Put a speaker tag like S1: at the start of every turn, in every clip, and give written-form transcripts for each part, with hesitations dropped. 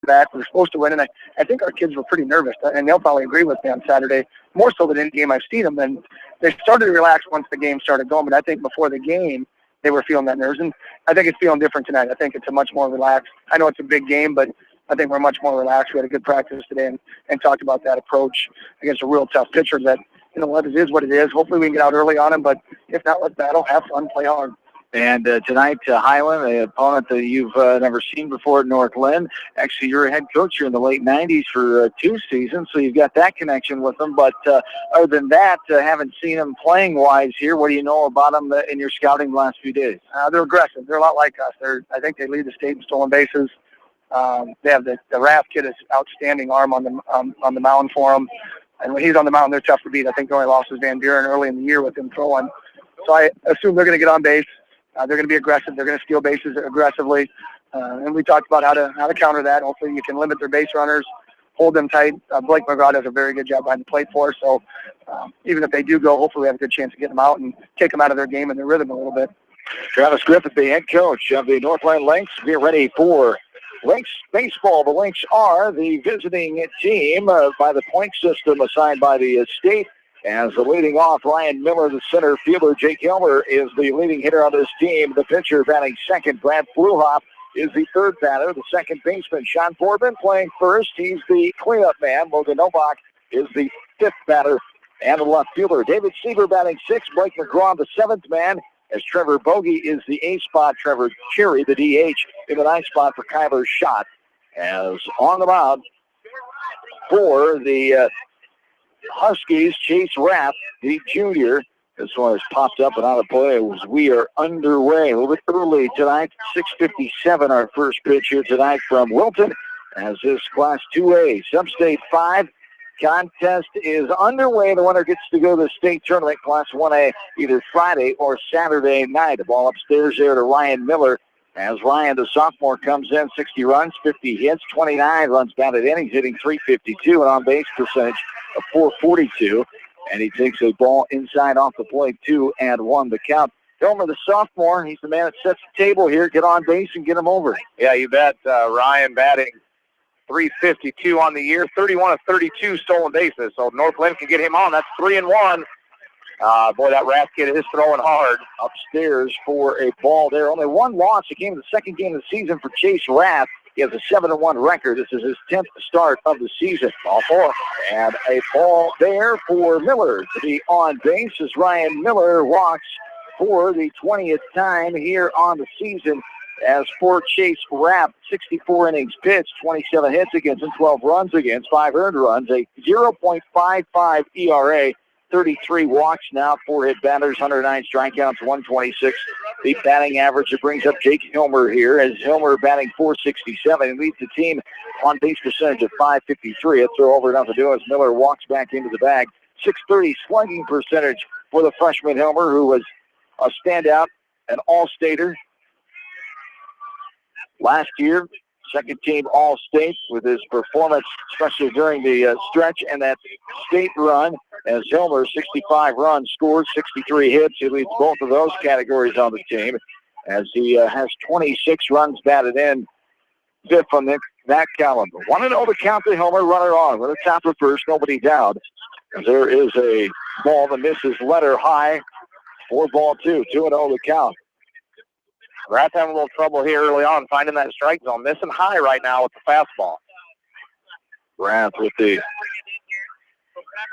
S1: back. We were supposed to win, and I think our kids were pretty nervous, and they'll probably agree with me on Saturday, more so than any game I've seen them. And they started to relax once the game started going, but I think before the game, they were feeling that nerves, and I think it's feeling different tonight. I think it's a much more relaxed. I know it's a big game, but I think we're much more relaxed. We had a good practice today and talked about that approach against a real tough pitcher that, you know what, it is what it is. Hopefully we can get out early on him, but if not, let's battle, have fun, play hard.
S2: And tonight, Highland, an opponent that you've never seen before at North Linn. Actually, you're a head coach here in the late 90s for 2 seasons, so you've got that connection with them. But other than that, haven't seen them playing-wise here. What do you know about them in your scouting the last few days?
S1: They're aggressive. They're a lot like us. I think they lead the state in stolen bases. They have the Raft kid is outstanding arm on the mound for them. And when he's on the mound, they're tough to beat. I think they only lost was Van Buren early in the year with him throwing. So I assume they're going to get on base. They're going to be aggressive. They're going to steal bases aggressively. And we talked about how to counter that. Hopefully you can limit their base runners, hold them tight. Blake McGraw does a very good job behind the plate for us. So even if they do go, hopefully we have a good chance of getting them out and take them out of their game and their rhythm a little bit.
S2: Travis Griffith, the head coach of the Northland Lynx. Get ready for Lynx baseball. The Lynx are the visiting team by the point system assigned by the state. As the leading off, Ryan Miller, the center fielder. Jake Hilmer is the leading hitter on this team. The pitcher batting second. Brad Fluhoff is the third batter. The second baseman, Sean Forbin, playing first. He's the cleanup man. Logan Novak is the fifth batter and the left fielder. David Seaver batting sixth. Blake McGraw, the seventh man. As Trevor Bogey is the A spot. Trevor Cherry, the DH, in the ninth spot for Kyler Schott. As on the mound for the Huskies, Chase Rapp, the junior. This one has popped up and out of play as we are underway. A little bit early tonight. 6:57, our first pitch here tonight from Wilton. As this Class 2A, Substate 5 contest is underway. The winner gets to go to the state tournament, Class 1A, either Friday or Saturday night. The ball upstairs there to Ryan Miller. As Ryan, the sophomore, comes in, 60 runs, 50 hits, 29 runs batted in. He's hitting .352, an on-base percentage of .442. And he takes a ball inside off the plate, 2-1 the count. Hilmer, the sophomore, he's the man that sets the table here. Get on base and get him over.
S3: Yeah, you bet. Ryan batting .352 on the year, 31 of 32 stolen bases. So North Linn can get him on. That's 3-1. Boy, that Raft kid is throwing hard.
S2: Upstairs for a ball there. Only one loss. It came in the second game of the season for Chase Raft. He has a 7-1 record. This is his 10th start of the season. Ball four. And a ball there for Miller to be on base as Ryan Miller walks for the 20th time here on the season. As for Chase Rapp, 64 innings pitched, 27 hits against him, 12 runs against, 5 earned runs, a 0.55 ERA. 33 walks now, 4 hit batters, 109 strikeouts, 126. The batting average, it brings up Jake Hilmer here, as Hilmer batting .467. He leads the team on base percentage of .553. A throw over, nothing to do as Miller walks back into the bag. .630 slugging percentage for the freshman Hilmer, who was a standout, an all-stater last year. Second team All-State with his performance, especially during the stretch and that state run. As Hilmer, 65 runs scored, 63 hits. He leads both of those categories on the team as he has 26 runs batted in. Fifth on that column. 1-0 the count to Hilmer, runner on. With a top of first, nobody down. As there is a ball that misses letter high. 4-2, 2-0 the count.
S3: Rats having a little trouble here early on finding that strike zone. Missing high right now with the fastball.
S2: Rath with the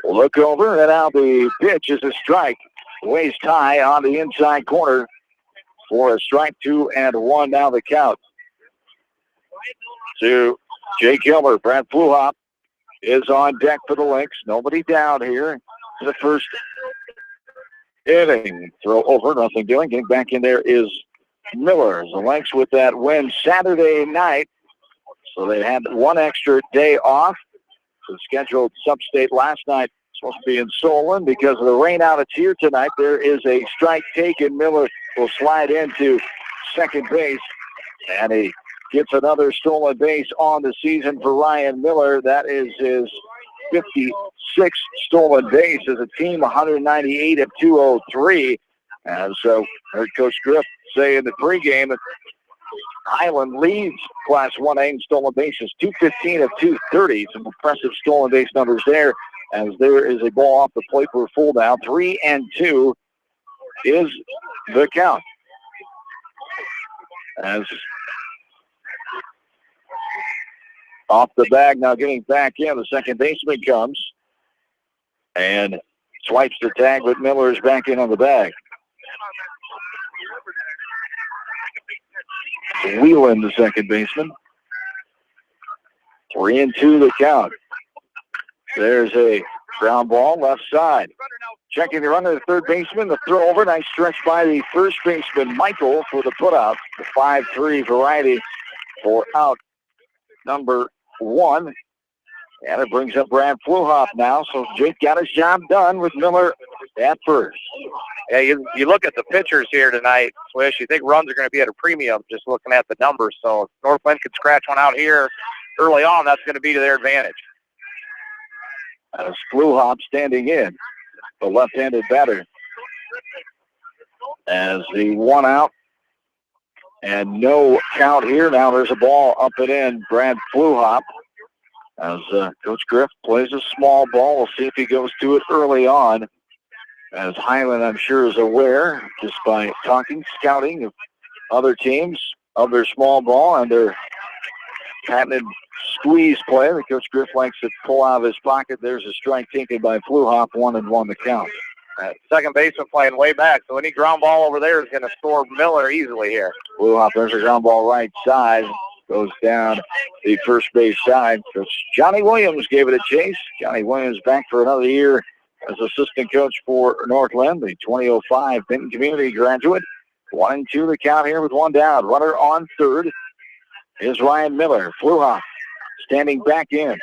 S2: look over, and now the pitch is a strike. Waist high on the inside corner for a strike. 2-1 now the count. To Jake Hilmer. Brad Fluhoff is on deck for the Lynx. Nobody down here in the first inning. Throw over, nothing doing. Getting back in there is Miller. The Lynx with that win Saturday night. So they had one extra day off. The scheduled Substate last night supposed to be in Solon because of the rain out. It's here tonight. There is a strike taken. Miller will slide into second base, and he gets another stolen base on the season for Ryan Miller. That is his 56th stolen base as a team, 198 of 203. And so heard Coach Griff say in the pregame that Highland leads Class 1A in stolen bases, 215 of 230. Some impressive stolen base numbers there, as there is a ball off the plate for a full down. 3-2 is the count. As off the bag now, getting back in, the second baseman comes and swipes the tag, but Miller is back in on the bag. Whelan, the second baseman. 3-2 the count. There's a ground ball left side. Checking the runner, the third baseman, the throw over. Nice stretch by the first baseman, Michael, for the putout. The 5-3 variety for out number 1. And it brings up Brad Fluhop now. So Jake got his job done with Miller at first.
S3: Yeah, you look at the pitchers here tonight, Swish. You think runs are going to be at a premium just looking at the numbers. So if Northland could scratch one out here early on, that's going to be to their advantage.
S2: As Fluhop standing in, the left-handed batter. As the 1 out and no count here. Now there's a ball up and in. Brad Fluhop. As Coach Griff plays a small ball. We'll see if he goes to it early on. As Highland, I'm sure, is aware, just by talking, scouting of other teams, of their small ball and their patented squeeze play that Coach Griff likes to pull out of his pocket. There's a strike taken by Fluhop, 1-1 the count.
S3: Second baseman playing way back, so any ground ball over there is going to score Miller easily here.
S2: Fluhop, there's a ground ball right side. Goes down the first base side. Coach Johnny Williams gave it a chase. Johnny Williams back for another year as assistant coach for Northland, the 2005 Benton Community graduate. 1-2 the count here with 1 down. Runner on third is Ryan Miller. Fluhop standing back in.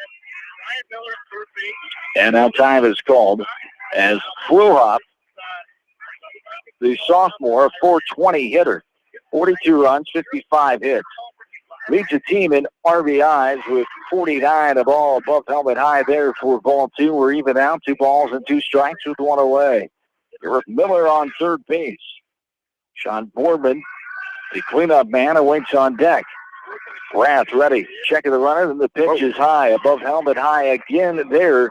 S2: And now time is called as Fluhop, the sophomore, a .420 hitter, 42 runs, 55 hits. Leads the team in RBIs with 49, a ball above helmet high there for ball 2. We're even out, 2 balls and 2 strikes with 1 away. Here with Miller on third base. Sean Boardman, the cleanup man, awaits on deck. Rath ready, checking the runner, and the pitch is high, above helmet high again there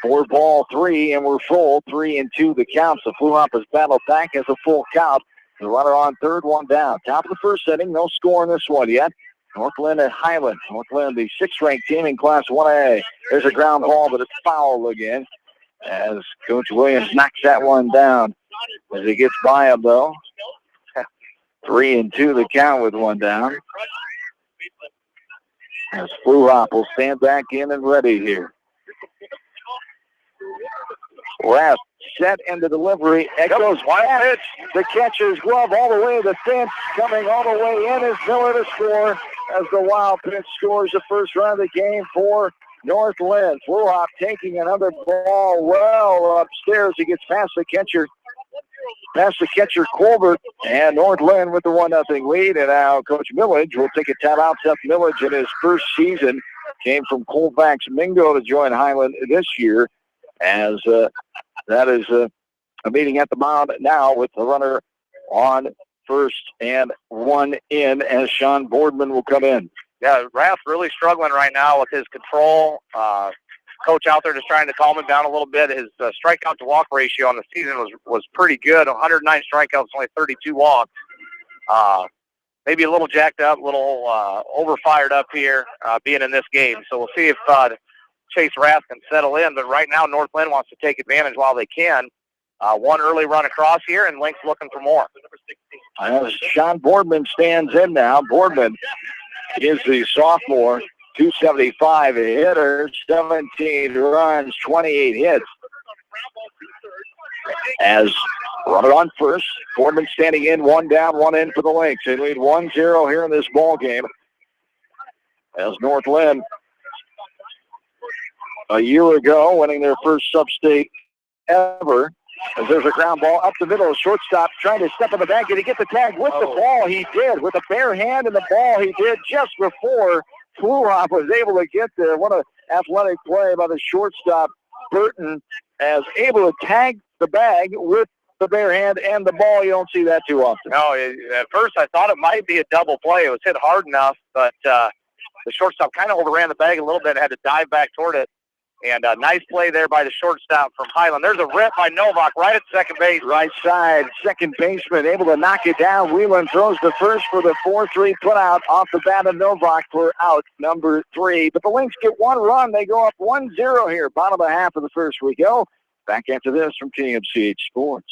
S2: for ball 3, and we're full, 3-2 the count. So Fluhop has battled back, has a full count. The runner on third, 1 down. Top of the first inning, no score in this one yet. Northland at Highland. Northland, the 6th-ranked team in Class 1A. There's a ground ball, but it's foul again as Coach Williams knocks that one down as he gets by him, though. 3-2 the count with 1 down. As Fluhop will stand back in and ready here. Rath set into delivery. Echoes pitch. The catcher's glove all the way to the fence. Coming all the way in is Miller to score as the wild pitch scores the first run of the game for Northland. Fluhop taking another ball well upstairs. He gets past the catcher. Colbert, and Northland with the 1-0 lead. And now Coach Millage will take a timeout. Seth Millage in his first season came from Colfax Mingo to join Highland this year. As that is a meeting at the mound now with the runner on first and 1 in as Sean Boardman will come in.
S3: Yeah, Rath really struggling right now with his control. Coach out there just trying to calm him down a little bit. His strikeout to walk ratio on the season was pretty good. 109 strikeouts, only 32 walks. Maybe a little jacked up, a little overfired up here being in this game. So we'll see if Chase Rath can settle in. But right now, Northland wants to take advantage while they can. 1 early run across here, and Lynx looking for more.
S2: As Sean Boardman stands in now. Boardman is the sophomore, 275 hitter, 17 runs, 28 hits. As runner on first, Boardman standing in, 1 down, 1 in for the Lynx. They lead 1-0 here in this ball game. As Northland, a year ago, winning their first Substate ever. As there's a ground ball up the middle, shortstop trying to step in the bag. Did he get the tag with the ball? He did. With a bare hand in the ball, he did just before Fluhop was able to get there. What an athletic play by the shortstop, Burton, as able to tag the bag with the bare hand and the ball. You don't see that too often.
S3: No, at first I thought it might be a double play. It was hit hard enough, but the shortstop kind of overran the bag a little bit, had to dive back toward it. And a nice play there by the shortstop from Highland. There's a rip by Novak right at second base.
S2: Right side, second baseman able to knock it down. Whelan throws the first for the 4-3 put out off the bat of Novak for out number 3. But the Lynx get one run. They go up 1-0 here. Bottom of the half of the first we go. Back after this from KMCH Sports.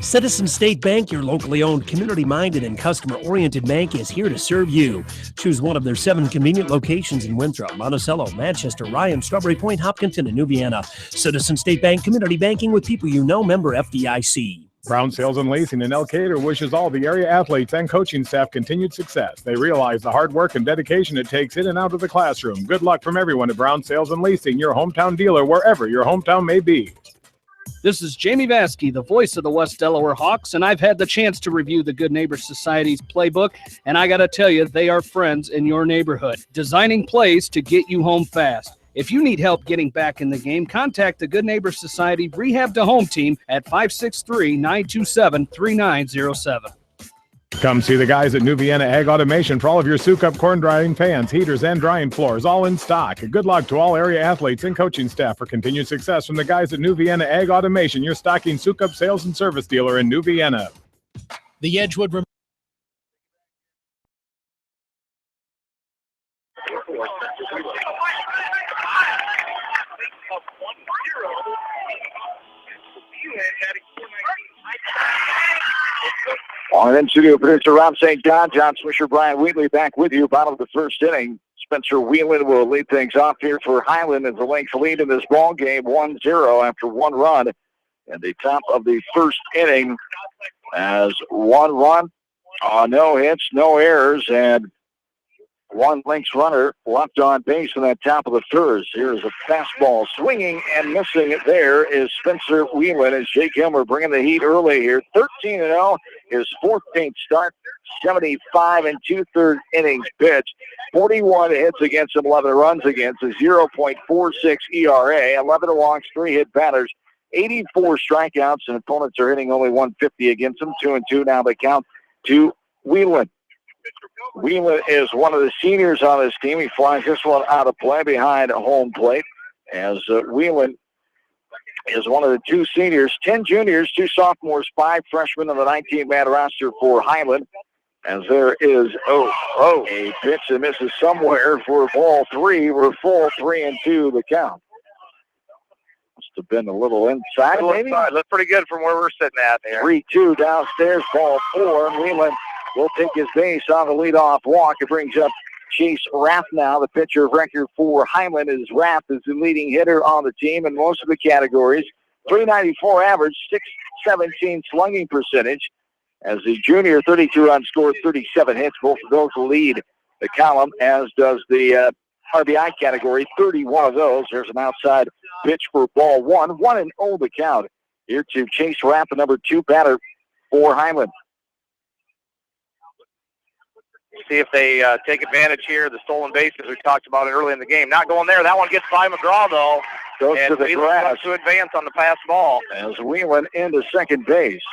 S4: Citizen State Bank, your locally owned, community-minded, and customer-oriented bank, is here to serve you. Choose one of their 7 convenient locations in Winthrop, Monticello, Manchester, Ryan, Strawberry Point, Hopkinton, and New Vienna. Citizen State Bank, community banking with people you know, member FDIC.
S5: Brown Sales and Lacing in Elkader wishes all the area athletes and coaching staff continued success. They realize the hard work and dedication it takes in and out of the classroom. Good luck from everyone at Brown Sales and Lacing, your hometown dealer, wherever your hometown may be.
S6: This is Jamie Vaskey, the voice of the West Delaware Hawks, and I've had the chance to review the Good Neighbors Society's playbook, and I got to tell you, they are friends in your neighborhood, designing plays to get you home fast. If you need help getting back in the game, contact the Good Neighbors Society Rehab to Home team at 563-927-3907.
S5: Come see the guys at New Vienna Ag Automation for all of your Sukup corn drying fans, heaters, and drying floors, all in stock. Good luck to all area athletes and coaching staff for continued success from the guys at New Vienna Ag Automation, your stocking Sukup sales and service dealer in New Vienna.
S4: The Edgewood
S2: On in studio producer Rob St. John, John Swisher, Brian Wheatley back with you. Bottom of the first inning. Spencer Whelan will lead things off here for Highland as the Lynx lead in this ball game 1-0 after one run. And the top of the first inning as one run, no hits, no errors, and one Lynx runner left on base in that top of the third. Here's a fastball swinging and missing. There is Spencer Whelan as Jake Hilmer bringing the heat early here. 13-0, his 14th start, 75 and 2/3 innings pitched. 41 hits against him, 11 runs against, a 0.46 ERA, 11 walks, 3 hit batters, 84 strikeouts, and opponents are hitting only 150 against him. 2-2 now they count to Whelan. Whelan is one of the seniors on this team. He flies this one out of play behind home plate as Whelan is one of the 2 seniors, 10 juniors, 2 sophomores, 5 freshmen on the 19-man roster for Highland. As there is, a pitch that misses somewhere for ball 3. We're full 3-2 the count. Must have been a little inside, maybe.
S3: Looks pretty good from where we're sitting at there.
S2: 3-2 downstairs, ball 4. Whelan will take his base on the leadoff walk. It brings up Chase Rath now, the pitcher of record for Highland. As Rath is the leading hitter on the team in most of the categories. .394 average, .617 slugging percentage. As the junior, 32 runs scored, 37 hits. Both of those lead the column, as does the RBI category, 31 of those. There's an outside pitch for ball 1. 1-0 the count. Here to Chase Rath, the number 2 batter for Highland.
S3: See if they take advantage here. The stolen bases, we talked about it early in the game. Not going there. That one gets by McGraw, though.
S2: Goes to the grass.
S3: To advance on the pass ball.
S2: As Whelan into second base.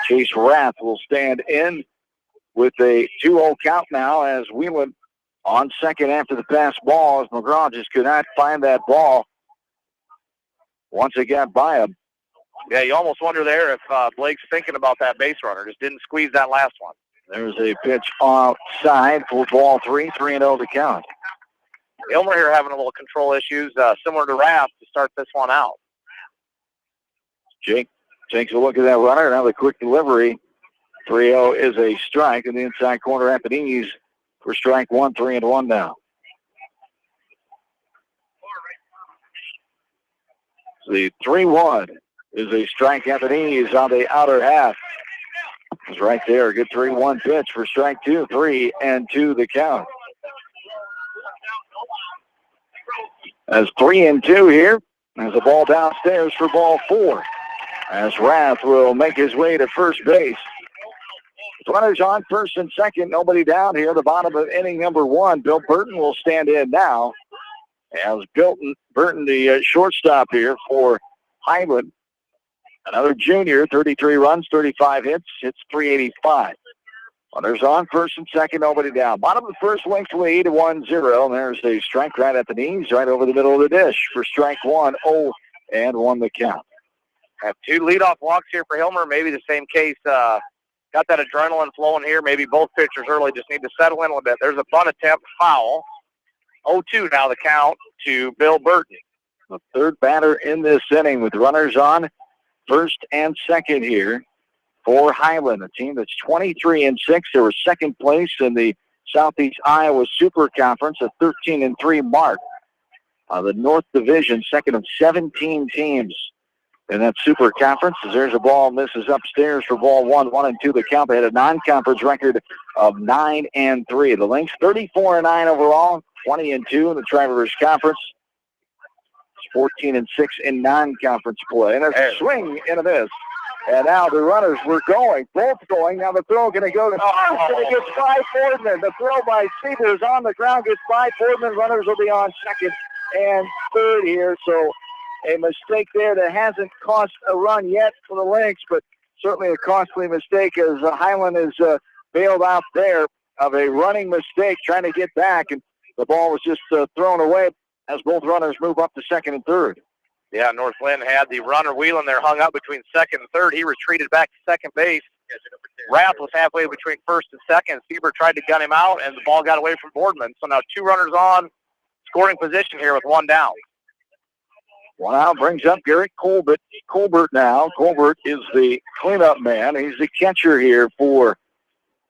S2: Chase Rath will stand in with a 2-0 count now as Whelan on second after the pass ball, as McGraw just could not find that ball once it got by him.
S3: Yeah, you almost wonder there if Blake's thinking about that base runner. Just didn't squeeze that last one.
S2: There's a pitch outside for ball 3, 3-0 to count.
S3: Ilmer here having a little control issues, similar to Rath, to start this one out.
S2: Jake takes a look at that runner. Now the quick delivery. 3-0 is a strike in the inside corner. Appanese for strike 1, 3-1 now. The 3-1 is a strike. Appanese on the outer half. It's right there. A good 3-1 pitch for strike 2. 3-2 the count. As 3-2 here. There's a ball downstairs for ball 4. As Rath will make his way to first base. Runners on first and second. Nobody down here. The bottom of inning number 1. Bill Burton will stand in now. As Burton, the shortstop here for Highland, Another junior, 33 runs, 35 hits, hits 385. Runners on, first and second, nobody down. Bottom of the first, Lynx lead, 1-0. And there's a strike right at the knees, right over the middle of the dish for strike one. 0-1 the count.
S3: Have 2 leadoff walks here for Hilmer. Maybe the same case. Got that adrenaline flowing here. Maybe both pitchers early just need to settle in a little bit. There's a bunt attempt, foul. 0-2 now the count to Bill Burton.
S2: The third batter in this inning with runners on first and second here for Highland, a team that's 23-6. They were second place in the Southeast Iowa Super Conference, a 13-3 mark. The North Division, second of 17 teams in that Super Conference. As there's a ball, misses upstairs for ball 1-2 the count. They had a non-conference record of 9-3. The Lynx 34-9 overall, 20-2 in the Tri-Rivers Conference. 14-6 in non-conference play. And a swing into this. And now the runners were going, both going. Now the throw going to go to first, and it gets by Boardman. The throw by Seaver is on the ground, gets by Boardman. Runners will be on second and third here. So a mistake there that hasn't cost a run yet for the Lynx, but certainly a costly mistake as Highland is bailed out there of a running mistake trying to get back, and the ball was just thrown away as both runners move up to second and third.
S3: Yeah, North Linn had the runner wheeling there hung up between second and third. He retreated back to second base. Rath was halfway between first and second. Seaver tried to gun him out, and the ball got away from Boardman. So now 2 runners on, scoring position here with 1 down.
S2: One out brings up Garrett Colbert now. Colbert is the cleanup man. He's the catcher here for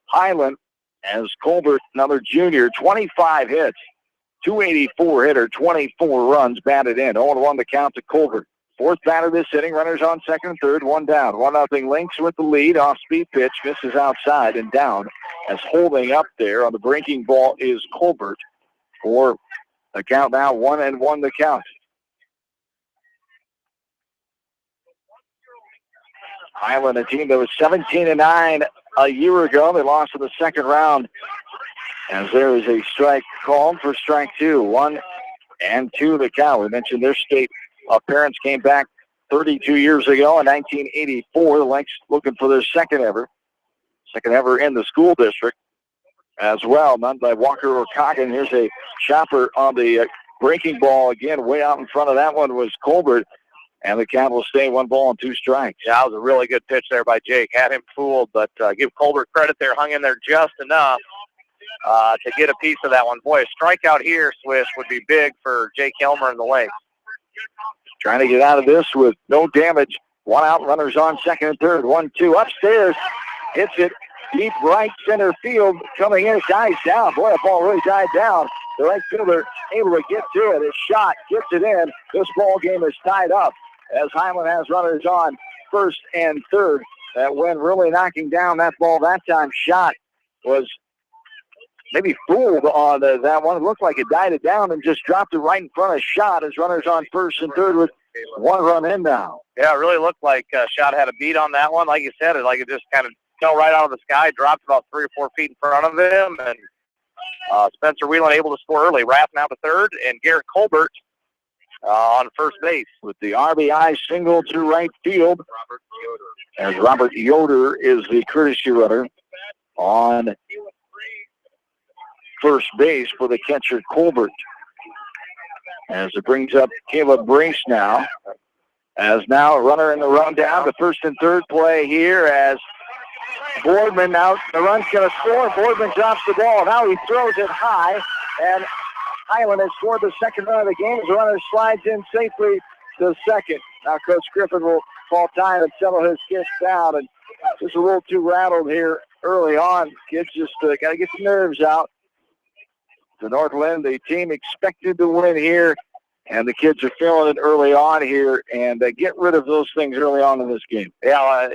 S2: Highland as Colbert, another junior, 25 hits. 284 hitter, 24 runs batted in. 0-1 the count to Colbert. Fourth batter this inning. Runners on second and third. 1 down. 1-0 Lynx with the lead. Off-speed pitch. Misses outside and down. As holding up there on the breaking ball is Colbert. For the count now, 1-1 the count. Highland, a team that was 17-9 a year ago. They lost in the second round. As there is a strike called for strike 2, 1-2 the count. We mentioned their state parents came back 32 years ago in 1984. The Lynx looking for their second ever in the school district as well. None by Walker O'Coggin. Here's a chopper on the breaking ball again. Way out in front of that one was Colbert. And the count will stay 1 ball and 2 strikes.
S3: Yeah, that was a really good pitch there by Jake. Had him fooled, but give Colbert credit there. Hung in there just enough to get a piece of that one. Boy, a strikeout here, Swish, would be big for Jake Hilmer and the Lynx.
S2: Trying to get out of this with no damage. 1 out, runners on second and third. 1-2 upstairs. Hits it deep right center field. Coming in, it dies down. Boy, that ball really died down. The right fielder able to get to it. His shot gets it in. This ball game is tied up as Highland has runners on first and third. That wind really knocking down that ball that time. Shot was maybe fooled on that one. It looked like it died it down and just dropped it right in front of Shot as runners on first and third with 1 run in now.
S3: Yeah, it really looked like Shot had a beat on that one. Like you said, it just kind of fell right out of the sky, dropped about 3 or 4 feet in front of him, and Spencer Whelan able to score early. Rath now to third, and Garrett Colbert on first base.
S2: With the RBI single to right field, as Robert Yoder is the courtesy runner on first base for the catcher Colbert. As it brings up Caleb Brace now. As now a runner in the rundown. The first and third play here as Boardman now, the run's going to score. Boardman drops the ball. Now he throws it high, and Highland has scored the second run of the game as the runner slides in safely to second. Now Coach Griffin will call time and settle his kids down, and just a little too rattled here early on. Kids just got to get the nerves out. The North Linn, the team expected to win here, and the kids are feeling it early on here, and get rid of those things early on in this game.
S3: Yeah,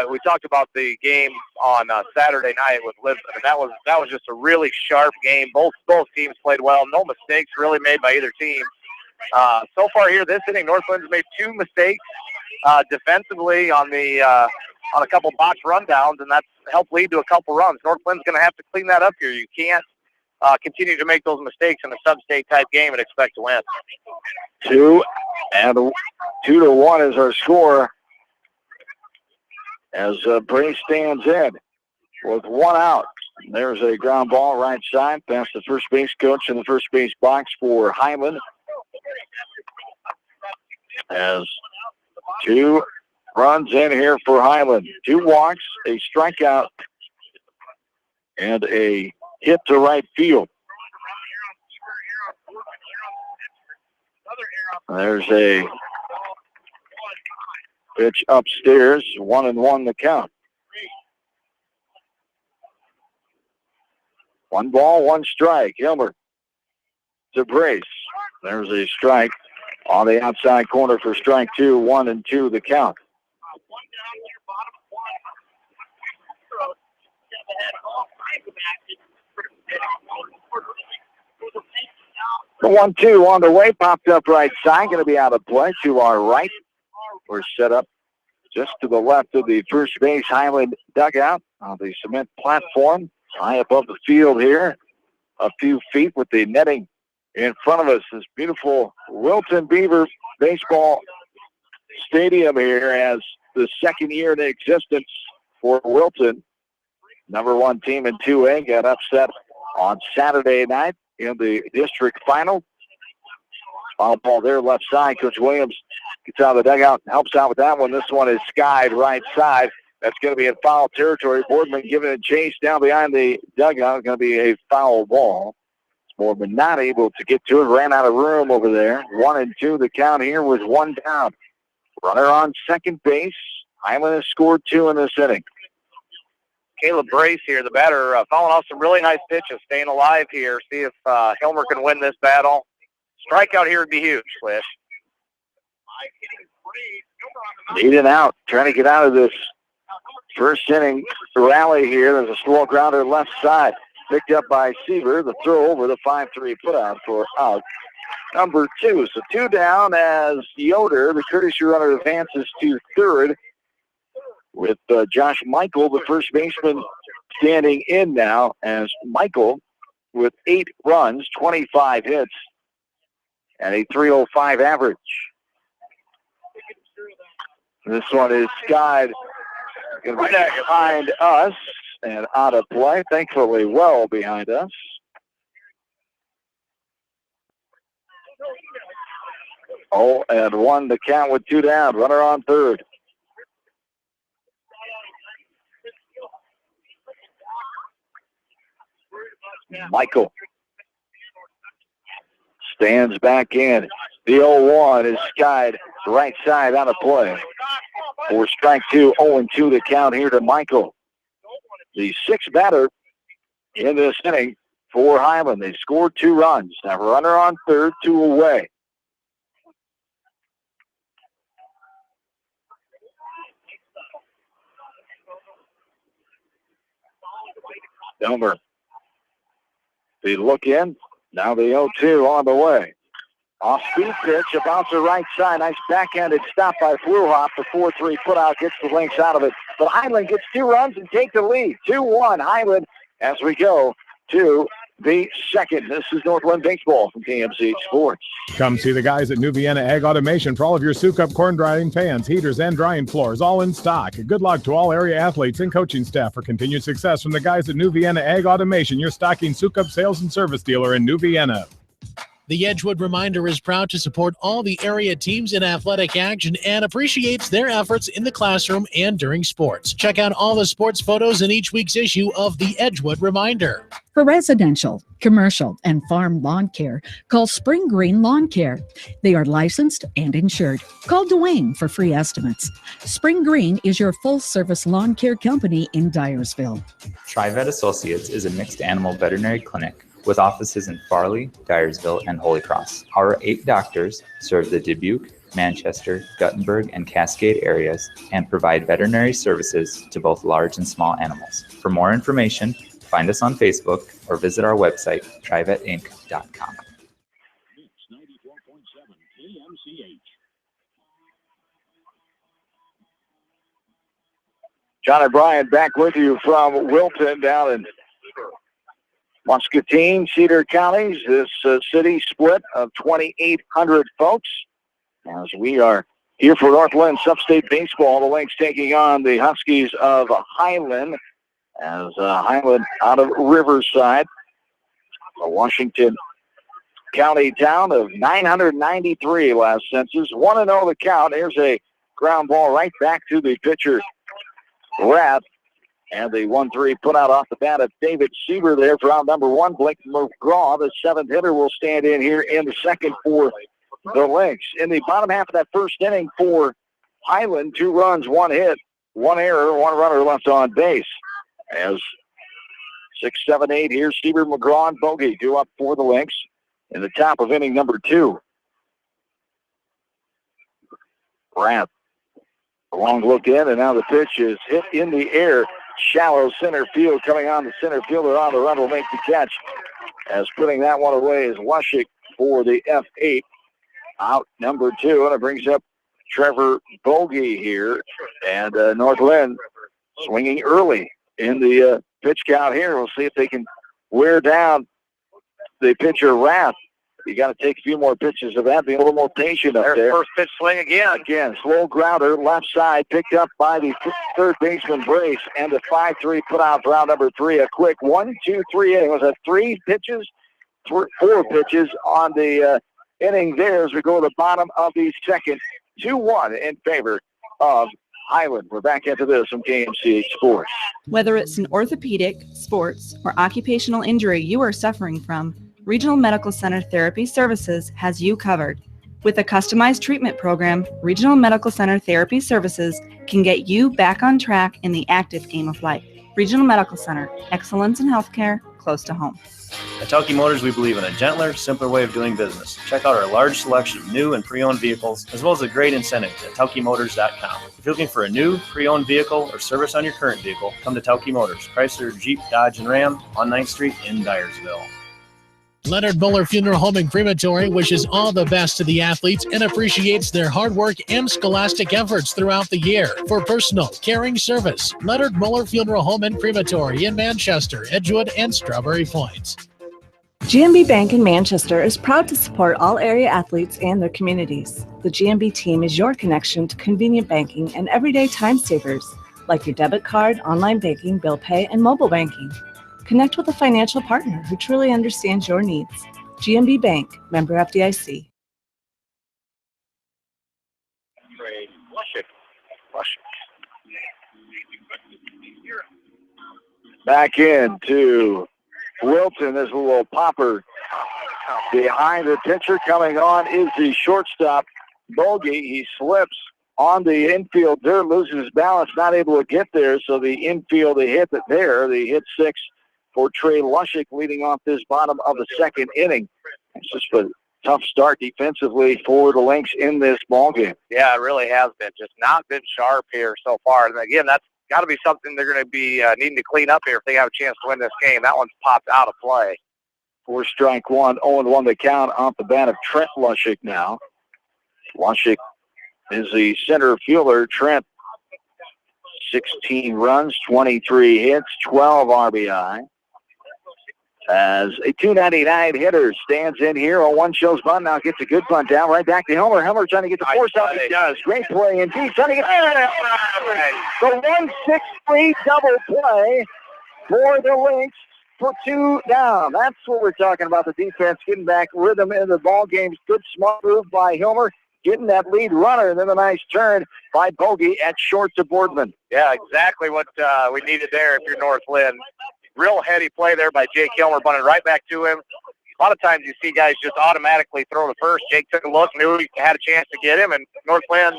S3: we talked about the game on Saturday night with Lisbon, and that was just a really sharp game. Both teams played well. No mistakes really made by either team. So far here this inning, North Lynn's made 2 mistakes defensively on a couple box rundowns, and that's helped lead to a couple runs. North Lynn's going to have to clean that up here. You can't continue to make those mistakes in a Substate type game and expect to win.
S2: 2-1 is our score as Brace stands in with one out. There's a ground ball right side past the first base coach in the first base box for Highland. As 2 runs in here for Highland. 2 walks, a strikeout, and a hit to right field. There's a pitch upstairs, 1-1 the count. 1 ball, 1 strike. Hilmer to Brace. There's a strike on the outside corner for strike 2, 1-2 the count. The 1-2 on the way, popped up right side, going to be out of play to our right. We're set up just to the left of the first base Highland dugout on the cement platform, high above the field here, a few feet with the netting in front of us. This beautiful Wilton Beaver baseball stadium here as the second year in existence for Wilton. Number 1 team in 2A got upset on Saturday night in the district final. Foul ball there, left side. Coach Williams gets out of the dugout and helps out with that one. This one is skied right side. That's going to be in foul territory. Boardman giving a chase down behind the dugout. Going to be a foul ball. Boardman not able to get to it. Ran out of room over there. 1-2 the count here with 1 down. Runner on second base. Highland has scored 2 in this inning.
S3: Caleb Brace here, the batter, following off some really nice pitches, staying alive here. See if Hilmer can win this battle. Strikeout here would be huge, Slish.
S2: Leading out, trying to get out of this first inning rally here. There's a slow grounder left side. Picked up by Seaver. The throw over the 5-3 put out for out number 2. So 2 down as Yoder, the courtesy runner, advances to third with Josh Michael, the first baseman, standing in now as Michael with 8 runs, 25 hits, and a .305 average. This one is skied, going to be behind us and out of play. Thankfully, well behind us. Oh, and 1 to count with 2 down. Runner on third. Michael stands back in. The 0-1 is skied right side out of play. For strike 2, 0-2 the count here to Michael. The 6th batter in this inning for Highland. They scored 2 runs. Now runner on third, 2 away. Elmer. The look in. Now the 0-2 on the way. Off-speed pitch, a bouncer right side. Nice backhanded stop by Fluhop. The 4-3 put out gets the Lynx out of it. But Highland gets 2 runs and take the lead. 2-1 Highland as we go to the second. This is Northland Baseball from KMC Sports.
S5: Come see the guys at New Vienna Ag Automation for all of your Sukup corn drying fans, heaters, and drying floors, all in stock. Good luck to all area athletes and coaching staff for continued success from the guys at New Vienna Ag Automation, your stocking Sukup sales and service dealer in New Vienna.
S7: The Edgewood Reminder is proud to support all the area teams in athletic action and appreciates their efforts in the classroom and during sports. Check out all the sports photos in each week's issue of the Edgewood Reminder.
S8: For residential, commercial, and farm lawn care, call Spring Green Lawn Care. They are licensed and insured. Call Dwayne for free estimates. Spring Green is your full-service lawn care company in Dyersville.
S9: TriVet Associates is a mixed animal veterinary clinic with offices in Farley, Dyersville, and Holy Cross. Our 8 doctors serve the Dubuque, Manchester, Guttenberg, and Cascade areas and provide veterinary services to both large and small animals. For more information, find us on Facebook or visit our website, trivetinc.com.
S2: John and Brian back with you from Wilton down in Muscatine, Cedar counties. This city split of 2,800 folks as we are Here for North Linn Substate Baseball, the Lynx taking on the Huskies of Highland, as Highland out of Riverside, a Washington County town of 993 last census. 1-0 the count. Here's a ground ball right back to the pitcher, Rath. And the 1-3 put out off the bat of David Sieber there for out number 1. Blake McGraw, the 7th hitter, will stand in here in the second for the Lynx. In the bottom half of that first inning for Highland, 2 runs, 1 hit, 1 error, 1 runner left on base. As 6, 7, 8 here, Sieber, McGraw, and Bogey 2 up for the Lynx in the top of inning number 2. Rath, a long look in, and now the pitch is hit in the air. Shallow center field. Coming on the center fielder on the run will make the catch. As putting that one away is Lushik for the F8. Out number 2, and it brings up Trevor Bogey here. And North Linn swinging early in the pitch count here. We'll see if they can wear down the pitcher Rath. You got to take a few more pitches of that, be a little more patient up there.
S3: First pitch swing again.
S2: Again, slow grounder, left side, picked up by the third baseman Brace, and the 5-3 put out for out number 3. A quick 1, 2, 3 inning. Was that 3 pitches? 4 pitches on the inning there as we go to the bottom of the second. 2-1 in favor of Highland. We're back into this from KMCH Sports.
S10: Whether it's an orthopedic, sports, or occupational injury you are suffering from, Regional Medical Center Therapy Services has you covered. With a customized treatment program, Regional Medical Center Therapy Services can get you back on track in the active game of life. Regional Medical Center, excellence in healthcare, close to home.
S11: At Tauke Motors, we believe in a gentler, simpler way of doing business. Check out our large selection of new and pre-owned vehicles, as well as a great incentive at TaukeMotors.com. If you're looking for a new, pre-owned vehicle or service on your current vehicle, come to Tauke Motors, Chrysler, Jeep, Dodge, and Ram on 9th Street in Dyersville.
S7: Leonard Muller Funeral Home and Crematory wishes all the best to the athletes and appreciates their hard work and scholastic efforts throughout the year. For personal, caring service, Leonard Muller Funeral Home and Crematory in Manchester, Edgewood, and Strawberry Point.
S12: GMB Bank in Manchester is proud to support all area athletes and their communities. The GMB team is your connection to convenient banking and everyday time savers, like your debit card, online banking, bill pay, and mobile banking. Connect with a financial partner who truly understands your needs. GMB Bank, member FDIC.
S2: Back into Wilton. There's a little popper behind the pitcher. Coming on is the shortstop, Bogey. He slips on the infield dirt, loses his balance, not able to get there. So the infield, they hit it there. They hit 6 for Trey Lushik leading off this bottom of the second inning. It's just a tough start defensively for the Lynx in this ballgame.
S3: Yeah, it really has been. Just not been sharp here so far. And again, that's got to be something they're going to be needing to clean up here if they have a chance to win this game. That one's popped out of play.
S2: 4 strike one, 0-1 the count off the bat of Trent Lushik now. Lushik is the center fielder. Trent, 16 runs, 23 hits, 12 RBI. As a 299 hitter stands in here, 0-1 shows bunt, now gets a good bunt down, right back to Helmer. Helmer trying to get the force out. He does. Great play indeed. Trying to get the 1-6-3 double play for the Lynx for 2 down. That's what we're talking about, the defense getting back rhythm in the ball game. Good smart move by Helmer, getting that lead runner, and then a nice turn by Bogey at short to Boardman.
S3: Yeah, exactly what we needed there if you're North Linn. Real heady play there by Jake Helmer, bunting right back to him. A lot of times you see guys just automatically throw to first. Jake took a look, knew he had a chance to get him, and North Linn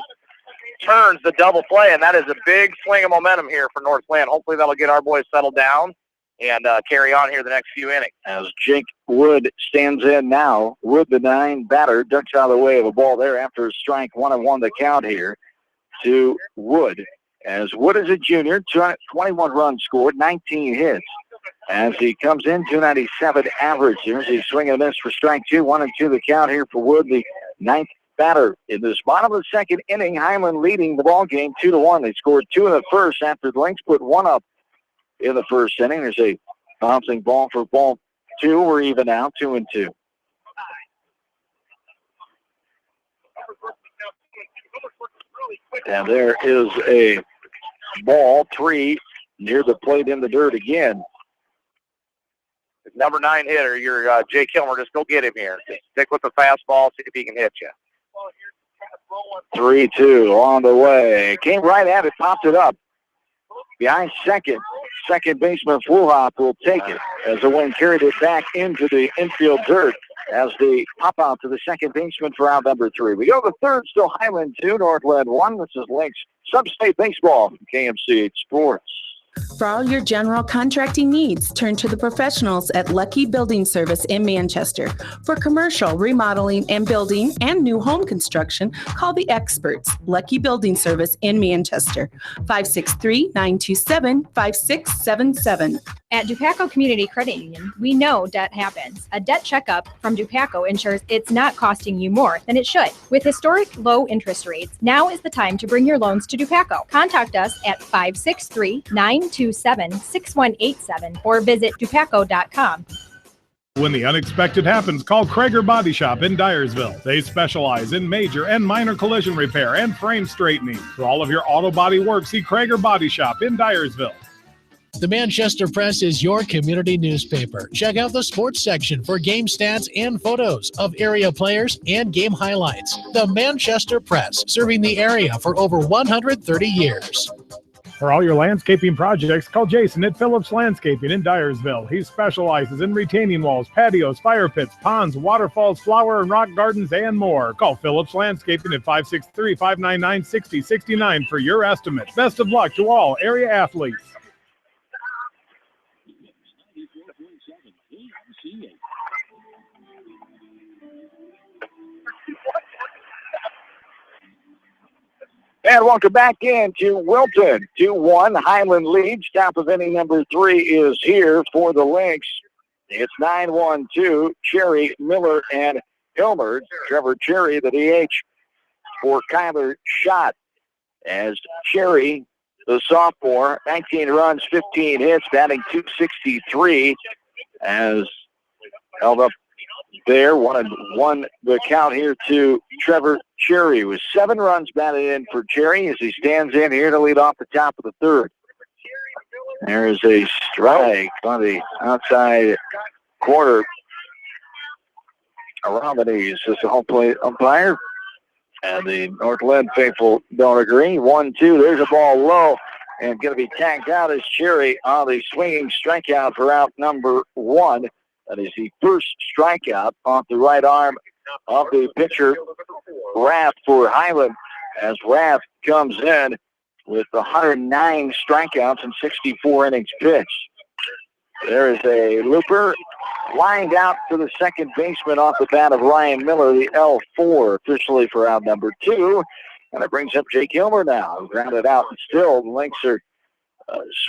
S3: turns the double play, and that is a big swing of momentum here for North Linn. Hopefully that'll get our boys settled down and carry on here the next few innings.
S2: As Jake Wood stands in now, Wood, the 9 batter, ducks out of the way of a ball there after a strike, 1-1 the count here to Wood. As Wood is a junior, 21 runs scored, 19 hits. As he comes in, 297 average. Here's a swing and a miss for strike 2. 1-2 the count here for Wood, the 9th batter. In this bottom of the second inning, Highland leading the ball game 2-1. They scored 2 in the first after the Lynx put 1 up in the first inning. There's a bouncing ball for ball 2. We're even now, 2-2. And there is a ball, 3, near the plate in the dirt again.
S3: Number 9 hitter, your Jake Hilmer, just go get him here. Just stick with the fastball, see if he can hit you.
S2: 3-2 on the way. Came right at it, popped it up. Behind second. Second baseman Fluhop will take it as the wind carried it back into the infield dirt as they pop out to the second baseman for out number 3. We go to the third, still Highland 2, Northland 1. This is Lynx Substate Baseball from KMCH Sports.
S13: For all your general contracting needs, turn to the professionals at Lucky Building Service in Manchester. For commercial, remodeling, and building and new home construction, call the experts, Lucky Building Service in Manchester, 563-927-5677.
S14: At Dupaco Community Credit Union, we know debt happens. A debt checkup from Dupaco ensures it's not costing you more than it should. With historic low interest rates, now is the time to bring your loans to Dupaco. Contact us at 563-927-6187 or visit dupaco.com.
S5: When the unexpected happens, call Krager Body Shop in Dyersville. They specialize in major and minor collision repair and frame straightening. For all of your auto body work, see Krager Body Shop in Dyersville.
S7: The Manchester Press is your community newspaper. Check out the sports section for game stats and photos of area players and game highlights. The Manchester Press, serving the area for over 130 years.
S5: For all your landscaping projects, call Jason at Phillips Landscaping in Dyersville. He specializes in retaining walls, patios, fire pits, ponds, waterfalls, flower and rock gardens, and more. Call Phillips Landscaping at 563-599-6069 for your estimate. Best of luck to all area athletes.
S2: And welcome back into Wilton. 2-1, Highland leads. Top of inning number 3 is here for the Lynx. It's 9-1-2, Cherry, Miller, and Hilmer. Trevor Cherry, the DH for Kyler Schott. As Cherry, the sophomore, 19 runs, 15 hits, batting .263, as held up there. Won the count here to Trevor Cherry with 7 runs batted in for Cherry as he stands in here to lead off the top of the third. There's a strike on the outside corner around the knees. This is the home plate umpire. And the Northland faithful don't agree. 1-2. There's a ball low and going to be tagged out as Cherry on the swinging strikeout for out number 1. That is the first strikeout off the right arm of the pitcher, Rath, for Highland, as Rath comes in with 109 strikeouts and 64 innings pitched. There is a looper lined out to the second baseman off the bat of Ryan Miller, the L4 officially for out number 2. And it brings up Jake Hilmer now, grounded out. And still, the Lynx are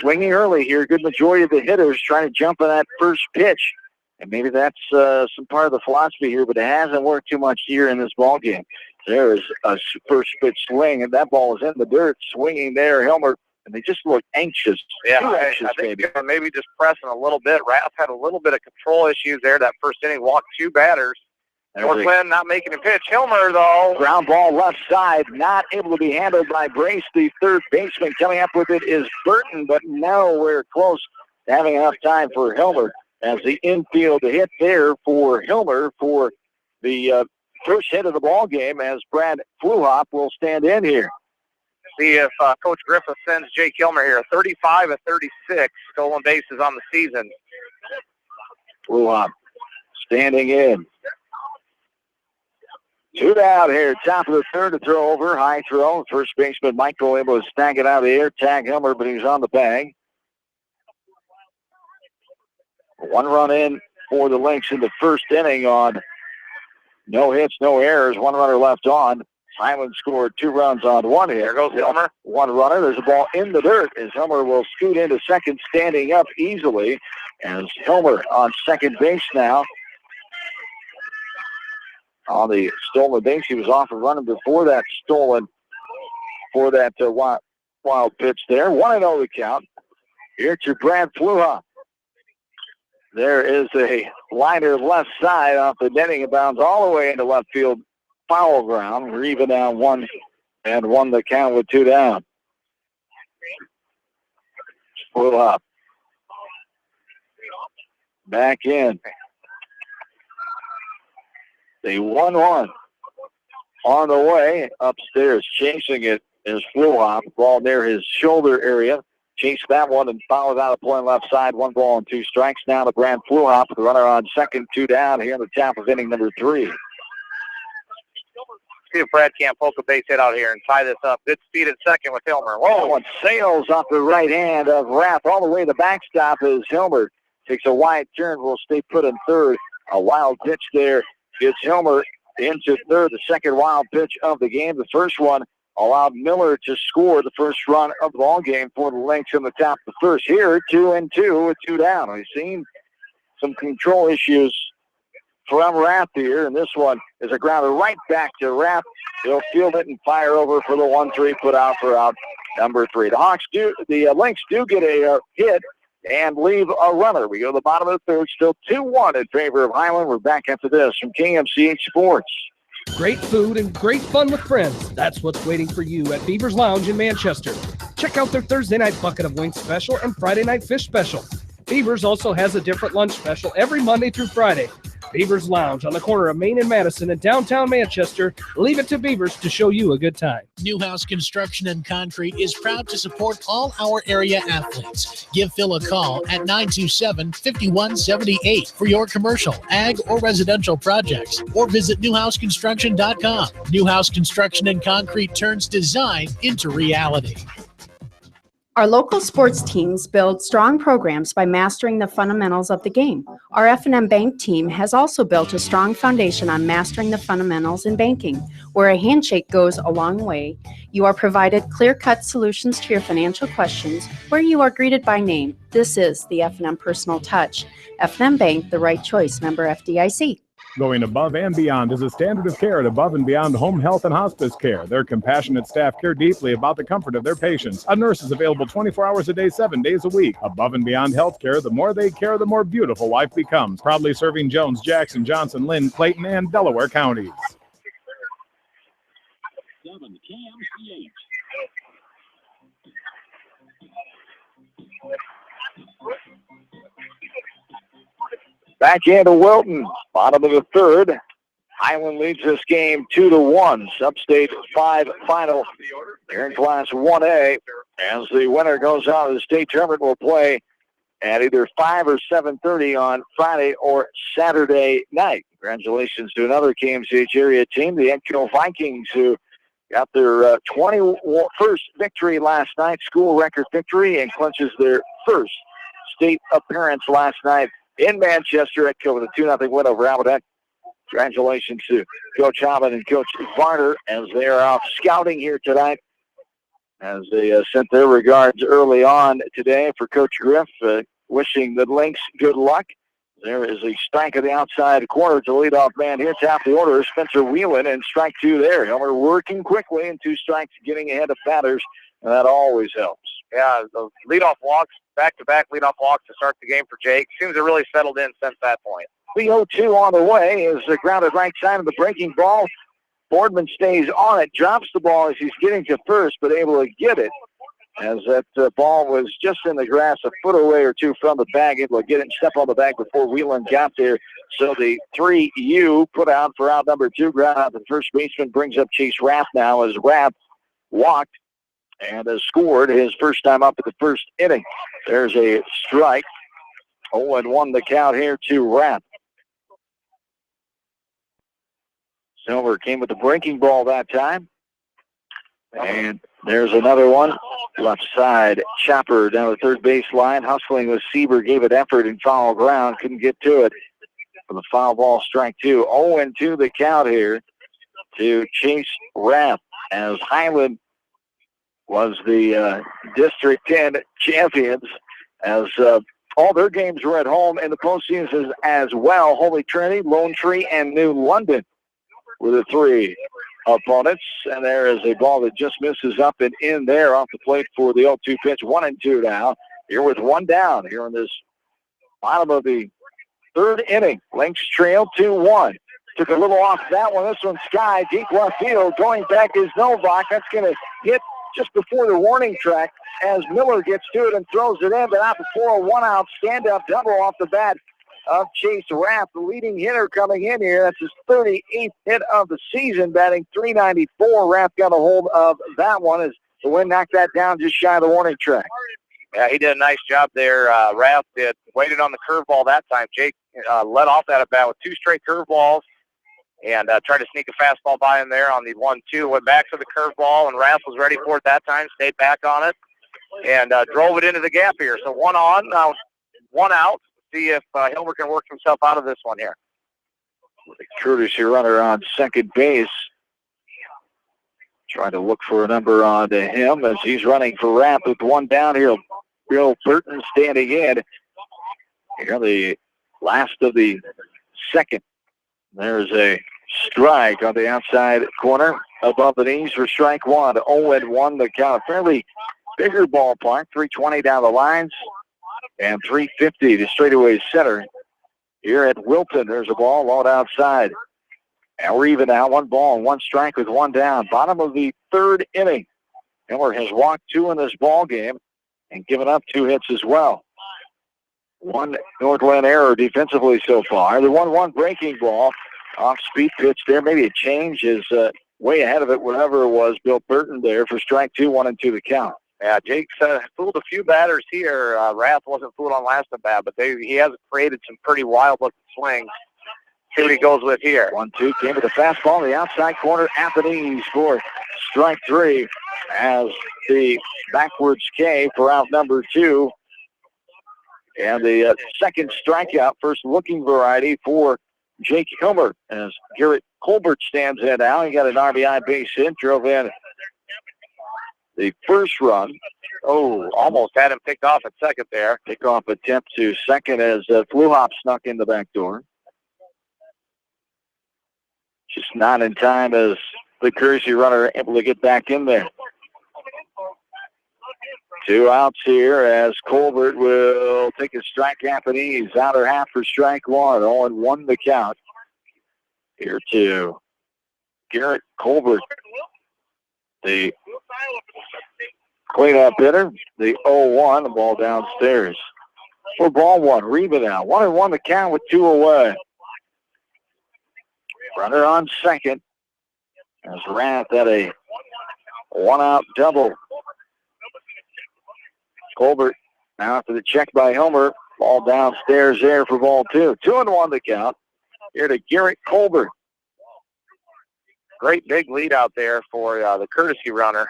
S2: swinging early here. Good majority of the hitters trying to jump on that first pitch. And maybe that's some part of the philosophy here, but it hasn't worked too much here in this ball game. There is a first pitch swing, and that ball is in the dirt, swinging there. Hilmer, and they just look anxious.
S3: Yeah, I think maybe just pressing a little bit. Rath had a little bit of control issues there. That first inning, walked 2 batters. Northland not making a pitch. Hilmer, though.
S2: Ground ball left side, not able to be handled by Brace, the third baseman. Coming up with it is Burton, but nowhere close to having enough time for Hilmer. As the infield hit there for Hilmer for the first hit of the ball game, as Brad Fluhop will stand in here.
S3: See if Coach Griffith sends Jake Hilmer here. 35 of 36 stolen bases on the season.
S2: Fluhop standing in. 2 down here, top of the third to throw over. High throw. First baseman Michael able to snag it out of the air, tag Hilmer, but he's on the bag. 1 run in for the Lynx in the first inning on no hits, no errors. 1 runner left on. Highland scored 2 runs on 1 hit.
S3: There goes Hilmer.
S2: 1 runner. There's a ball in the dirt as Hilmer will scoot into second, standing up easily. As Hilmer on second base now. On the stolen base, he was off and running before that wild pitch there. 1-0 the count. Here to Brad Fluhop. There is a liner left side off the netting and bounds all the way into left field foul ground. We're even down 1 and won the count with 2 down. Pull up. Back in. The 1-1 on the way upstairs. Chasing it is Fluhop. Ball near his shoulder area. Chased that one and fouled out of play left side. 1 ball and 2 strikes. Now to Brand Fluhop. The runner on second, 2 down here in the top of inning number 3.
S3: See if Brad can't poke a base hit out here and tie this up. Good speed at second with Hilmer.
S2: Whoa, and sails off the right hand of Rath. All the way to the backstop is Hilmer. Takes a wide turn. Will stay put in third. A wild pitch there. Gets Hilmer into third. The second wild pitch of the game. The first one allowed Miller to score the first run of the ball game for the Lynx in the top of the first. Here, 2-2 with 2 down. We've seen some control issues from Rath here, and this one is a grounder right back to Rath. He'll field it and fire over for the 1-3, put out for out number 3. The Lynx do get a hit and leave a runner. We go to the bottom of the third, still 2-1 in favor of Highland. We're back after this from KMCH Sports.
S6: Great food and great fun with friends. That's what's waiting for you at Beaver's Lounge in Manchester. Check out their Thursday night bucket of wings special and Friday night fish special. Beaver's also has a different lunch special every Monday through Friday. Beaver's Lounge on the corner of Main and Madison in downtown Manchester. Leave it to Beaver's to show you a good time.
S7: Newhouse Construction and Concrete is proud to support all our area athletes. Give Phil a call at 927-5178 for your commercial, ag, or residential projects, or visit newhouseconstruction.com. Newhouse Construction and Concrete turns design into reality.
S15: Our local sports teams build strong programs by mastering the fundamentals of the game. Our F&M Bank team has also built a strong foundation on mastering the fundamentals in banking, where a handshake goes a long way. You are provided clear-cut solutions to your financial questions, where you are greeted by name. This is the F&M Personal Touch. F&M Bank, the right choice, member FDIC.
S5: Going above and beyond is a standard of care at Above and Beyond Home Health and Hospice Care. Their compassionate staff care deeply about the comfort of their patients. A nurse is available 24 hours a day, 7 days a week. Above and Beyond Healthcare, the more they care, the more beautiful life becomes. Proudly serving Jones, Jackson, Johnson, Linn, Clayton, and Delaware counties.
S16: 7 KMCH.
S2: Back into Wilton, bottom of the third. Highland leads this game 2-1. Substate 5 final here in Class 1A. As the winner goes out of the state tournament, will play at either 5 or 7:30 on Friday or Saturday night. Congratulations to another KMCH area team, the Edco Vikings, who got their 21st victory last night, school record victory, and clinches their first state appearance last night in Manchester. Edco with a 2-0 win over Alberta. Congratulations to Coach Hobbin and Coach Varner as they are off scouting here tonight, as they sent their regards early on today for Coach Griff, wishing the Lynx good luck. There is a strike of the outside corner to leadoff man here. Top the order, Spencer Whelan, and strike 2 there. Helmer working quickly, and 2 strikes, getting ahead of batters, and that always helps.
S3: Yeah, the leadoff walks, back-to-back leadoff walks to start the game for Jake. Seems to really settled in since that point.
S2: The 0-2 on the way is grounded right side of the breaking ball. Boardman stays on it, drops the ball as he's getting to first, but able to get it as that ball was just in the grass a foot away or 2 from the bag, able to get it and step on the bag before Whelan got there. So the 3U put out for out number 2, ground out the first baseman, brings up Chase Rath now as Rath walked and has scored his first time up at the first inning. There's a strike. 0-1 the count here to Rath. Silver came with the breaking ball that time. And there's another one. Left side, Chopper down the third base line. Hustling with Sieber, gave it effort and foul ground. Couldn't get to it for the foul ball, strike 2. 0-2 the count here to Chase Rath, as Highland was the District 10 champions, as all their games were at home in the postseason as well. Holy Trinity, Lone Tree, and New London were the 3 opponents. And there is a ball that just misses up and in there off the plate for the 0-2 pitch. 1-2 now. Here with 1 down here in this bottom of the third inning. Lynx trail 2-1. Took a little off that one. This one's Sky, deep left field. Going back is Novak. That's going to hit just before the warning track as Miller gets to it and throws it in, but not before a one-out stand-up double off the bat of Chase Rapp, the leading hitter coming in here. That's his 38th hit of the season, batting .394. Rapp got a hold of that one as the wind knocked that down just shy of the warning track.
S3: Yeah, he did a nice job there. Rapp did. Waited on the curveball that time. Jake led off that at bat with 2 straight curveballs and tried to sneak a fastball by him there on the 1-2. Went back to the curveball, and Rapp was ready for it that time, stayed back on it, and drove it into the gap here. So 1 on, now 1 out. See if Hilmer can work himself out of this one here.
S2: Courtesy runner on second base. Trying to look for a number on him as he's running for Rapp with 1 down here. Bill Burton standing in. Here the last of the second. There's a strike on the outside corner above the knees for strike 1. 0-1 the count. Fairly bigger ballpark. 320 down the lines. And 350 to straightaway center. Here at Wilton, there's a ball low outside. And we're even now. 1 ball, 1 strike with 1 down. Bottom of the 3rd inning. Miller has walked 2 in this ball game and given up 2 hits as well. 1 Northland error defensively so far. The 1-1 breaking ball. Off-speed pitch there. Maybe a change is way ahead of it, whatever it was. Bill Burton there for strike 2, 1-2 the count.
S3: Yeah, Jake's fooled a few batters here. Rapp wasn't fooled on last at bat, but he has created some pretty wild-looking swings. See what he goes with here.
S2: 1-2 came with the fastball in the outside corner at the knees for strike 3 as the backwards K for out number 2. And the second strikeout, first looking variety for Jake Hilmer as Garrett Colbert stands in now. He got an RBI base hit, drove in the first run.
S3: Oh, almost had him picked off at second there.
S2: Pickoff attempt to second as Fluhop snuck in the back door. Just not in time as the courtesy runner able to get back in there. 2 outs here as Colbert will take a strike half and ease. Outer half for strike 1. 0-1 the count. Here to Garrett Colbert, the cleanup hitter. The 0-1, the ball downstairs. For ball 1, Reba now. 1-1 the count with 2 away. Runner on second as Rapp had a 1-out double. Colbert now after the check by Hilmer. Ball downstairs there for ball 2. 2-1 the count. Here to Garrett Colbert.
S3: Great big lead out there for the courtesy runner.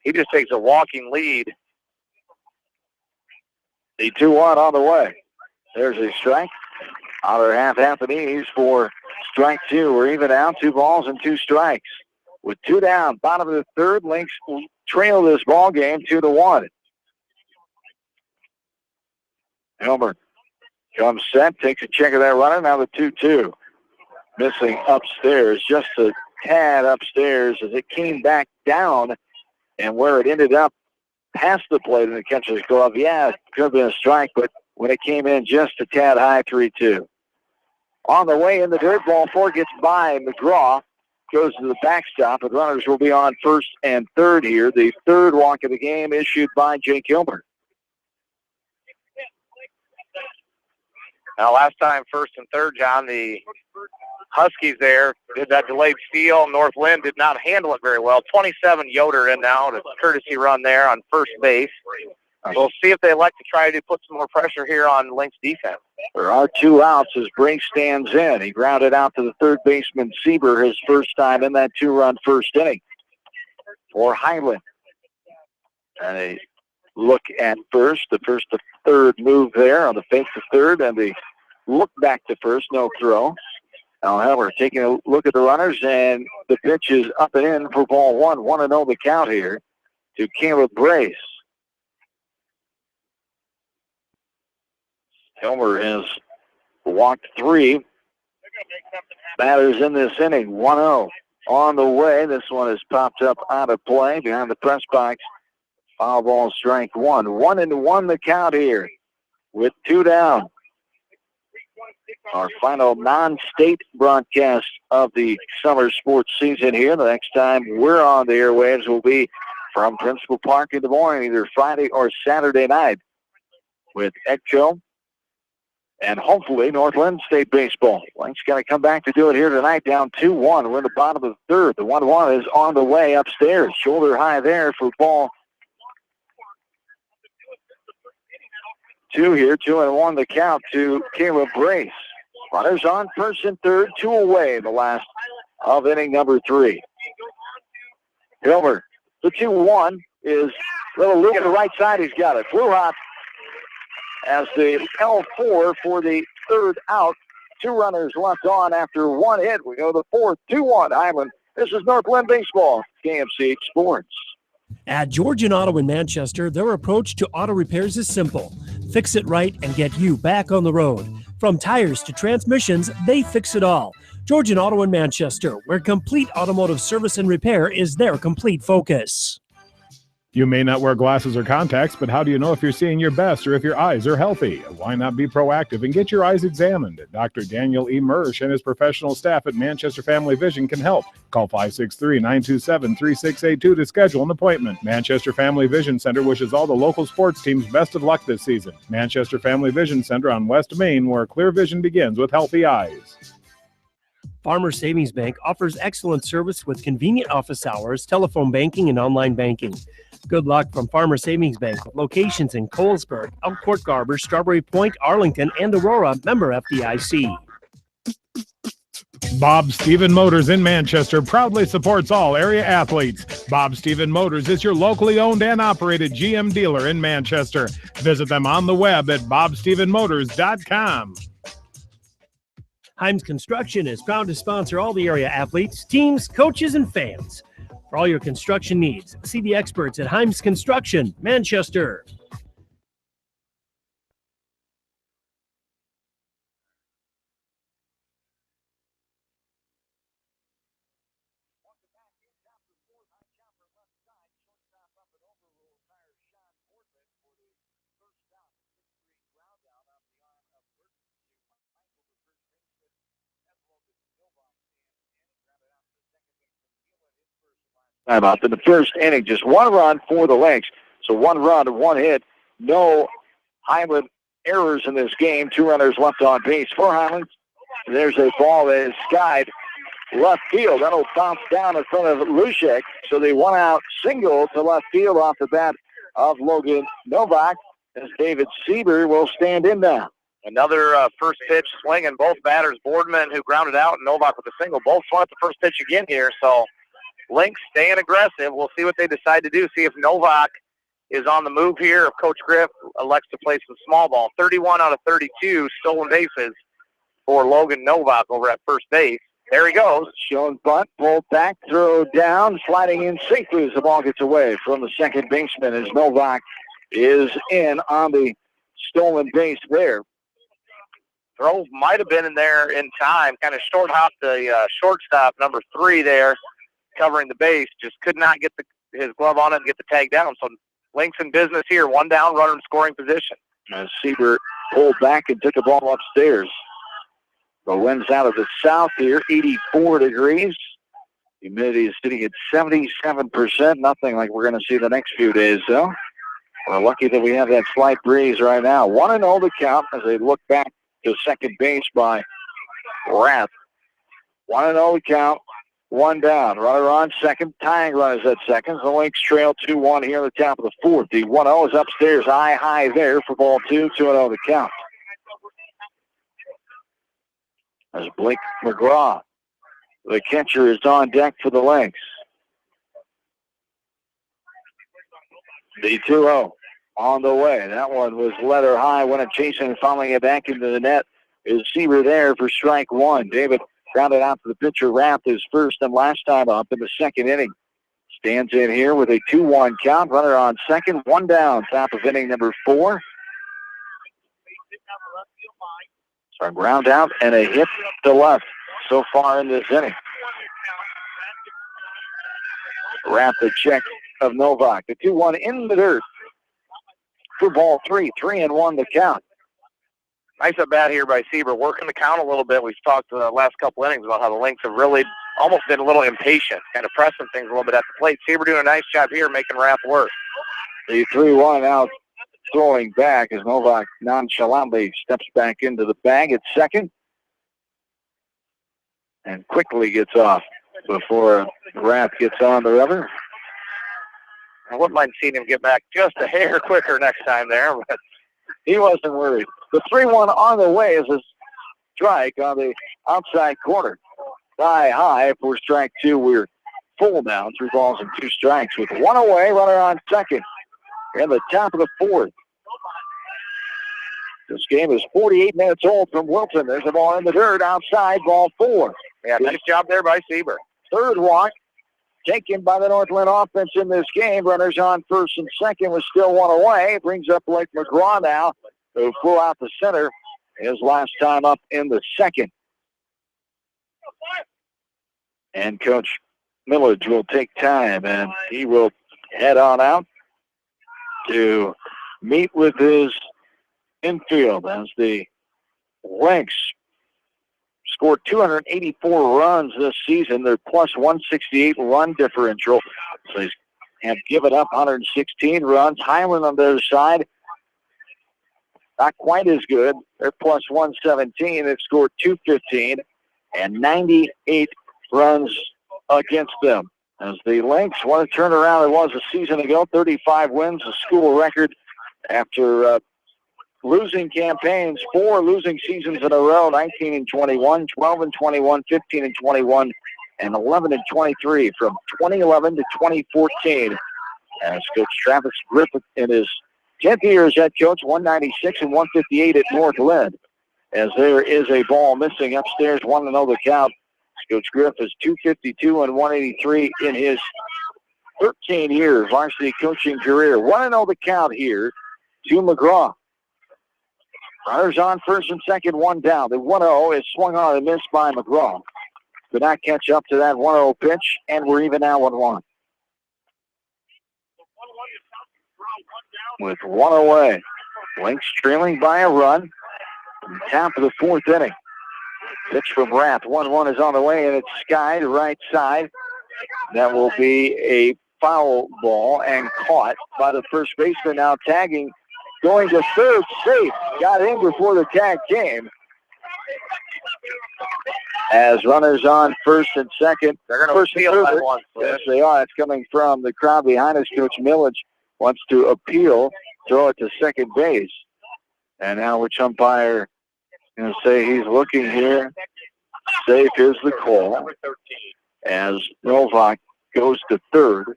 S3: He just takes a walking lead.
S2: The 2-1 on the way. There's a strike. Outer half and ease for strike 2. We're even out. 2 balls and 2 strikes. With 2 down, bottom of the 3rd, Lynx will trail this ball game 2-1. Hilmer comes set, takes a check of that runner. Now the 2-2. Missing upstairs, just a tad upstairs as it came back down, and where it ended up past the plate in the catcher's glove. Yeah, it could have been a strike, but when it came in just a tad high, 3-2. On the way in the dirt, ball 4 gets by McGraw, goes to the backstop, and runners will be on 1st and 3rd here. The 3rd walk of the game issued by Jake Hilmer.
S3: Now, last time, 1st and 3rd, John, the Huskies there did that delayed steal. North Linn did not handle it very well. 27 Yoder in now, a courtesy run there on first base. We'll see if they elect to try to put some more pressure here on Lynx defense.
S2: There are 2 outs as Brink stands in. He grounded out to the 3rd baseman, Sieber, his first time in that 2-run first inning for Highland. And a look at first, the 1st to 3rd move there on the fake to 3rd, and the look back to 1st, no throw. Now, however, taking a look at the runners, and the pitch is up and in for ball 1. 1-0 the count here to Caleb Brace. Hilmer has walked 3 batters in this inning. 1-0 on the way. This one is popped up out of play behind the press box. Foul ball, strike 1. 1-1 the count here with 2 down. our final non-state broadcast of the summer sports season here. The next time we're on the airwaves will be from Principal Park in Des Moines, either Friday or Saturday night, with Echo and hopefully North Linn State baseball. Lynx got to come back to do it here tonight, down 2-1. We're in the bottom of the third. The 1-1 is on the way upstairs. Shoulder high there for ball 2 here. 2-1 the count to Caleb Brace. Runners on first and third, 2 away in the last of inning number 3. Hilmer, the 2-1 is a little loop to the right side. He's got it. Blue hop as the L4 for the third out. 2 runners left on after 1 hit. We go to the fourth, 2-1 Highland. This is North Linn Baseball, KMC Sports.
S4: At Georgian Auto in Manchester, their approach to auto repairs is simple. Fix it right and get you back on the road. From tires to transmissions, they fix it all. Georgian Auto in Manchester, where complete automotive service and repair is their complete focus.
S5: You may not wear glasses or contacts, but how do you know if you're seeing your best or if your eyes are healthy? Why not be proactive and get your eyes examined? Dr. Daniel E. Mersch and his professional staff at Manchester Family Vision can help. Call 563-927-3682 to schedule an appointment. Manchester Family Vision Center wishes all the local sports teams best of luck this season. Manchester Family Vision Center on West Main, where clear vision begins with healthy eyes.
S4: Farmer Savings Bank offers excellent service with convenient office hours, telephone banking, and online banking. Good luck from Farmer Savings Bank with locations in Colesburg, Elkhart Garber, Strawberry Point, Arlington, and Aurora. Member FDIC.
S5: Bob Stephen Motors in Manchester proudly supports all area athletes. Bob Stephen Motors is your locally owned and operated GM dealer in Manchester. Visit them on the web at bobstephenmotors.com.
S4: Himes Construction is proud to sponsor all the area athletes, teams, coaches, and fans. For all your construction needs, see the experts at Himes Construction, Manchester.
S2: Timeout in the first inning, just 1 run for the Lynx. So 1 run, 1 hit, no Highland errors in this game. 2 runners left on base for Highland. There's a ball that is skied left field. That'll bounce down in front of Luschek. So they 1-out single to left field off the bat of Logan Novak, as David Sieber will stand in now.
S3: Another first pitch swinging. Both batters, Boardman, who grounded out, and Novak with a single, both swung at the first pitch again here. So Lynx staying aggressive. We'll see what they decide to do. See if Novak is on the move here, if Coach Griff elects to play some small ball. 31 out of 32 stolen bases for Logan Novak over at first base. There he goes.
S2: Shown bunt, pulled back, throw down, sliding in safely as the ball gets away from the second baseman as Novak is in on the stolen base there.
S3: Throw might have been in there in time. Kind of short hopped the shortstop, number 3 there, covering the base. Just could not get his glove on it and get the tag down. So Lynx in business here. 1 down, runner in scoring position.
S2: As Sieber pulled back and took the ball upstairs. The wind's out of the south here, 84 degrees. Humidity is sitting at 77%. Nothing like we're going to see the next few days, though. We're lucky that we have that slight breeze right now. 1-0 the count as they look back to second base by Rath. 1-0 the count. 1 down. Runner on second. Tying runners at second. The Lynx trail 2-1 here at the top of the fourth. The 1-0 is upstairs. High there for ball 2. 2-0 the count. As Blake McGraw, the catcher, is on deck for the Lynx. The 2-0 on the way. That one was leather high. Went chasing and fouling it back into the net. Is Sieber there for strike 1. David grounded out to the pitcher. Rath his first and last time up in the second inning. Stands in here with a 2-1 count. Runner on second. 1 down. Top of inning number 4. So a ground out and a hit to left so far in this inning. Rath the check of Novak. The 2-1 in the dirt for ball 3. 3-1 the count.
S3: Nice at bat here by Sieber, working the count a little bit. We've talked the last couple innings about how the Lynx have really almost been a little impatient, kind of pressing things a little bit at the plate. Sieber doing a nice job here, making Rath work.
S2: The 3-1 out, throwing back as Novak nonchalantly steps back into the bag at second and quickly gets off before Rath gets on the rubber.
S3: I wouldn't mind seeing him get back just a hair quicker next time there, but
S2: he wasn't worried. The 3-1 on the way is a strike on the outside corner. High for strike two. We're full now, 3 balls and 2 strikes with 1 away, runner on second. In the top of the 4th. This game is 48 minutes old from Wilton. There's a ball in the dirt outside, ball 4.
S3: Yeah, nice job there by Sieber.
S2: 3rd walk taken by the North Linn offense in this game. Runners on first and second with still 1 away. Brings up Blake McGraw now, who flew out the center his last time up in the 2nd. And Coach Millage will take time, and he will head on out to meet with his infield as the Lynx scored 284 runs this season. They're plus 168 run differential. So they have given up 116 runs. Highland on the other side, not quite as good. They're plus 117. They've scored 215 and 98 runs against them. As the Lynx want to turn around, it was a season ago, 35 wins, a school record after losing campaigns, 4 losing seasons in a row, 19 and 21, 12 and 21, 15 and 21, and 11 and 23 from 2011 to 2014. As Coach Travis Griffith in his 10th year as head coach, 196 and 158 at North Linn. As there is a ball missing upstairs, 1-0 the count. Coach Griff is 252 and 183 in his 13-year varsity coaching career. 1-0 the count here to McGraw. Runners on first and second, 1 down. The 1-0 is swung on and missed by McGraw. Could not catch up to that 1-0 pitch, and we're even now 1-1. With 1 away, Lynx trailing by a run. Top of the 4th inning. Pitch from Rath. 1-1 is on the way, and it's Sky to right side. That will be a foul ball and caught by the first baseman. Now tagging, going to third, safe. Got in before the tag came. As runners on first and second.
S3: They're going to appeal that one.
S2: Yes, they are. It's coming from the crowd behind us. Coach Millage wants to appeal, throw it to second base. And now which umpire going to say he's looking here. Safe is the call. As Novak goes to third.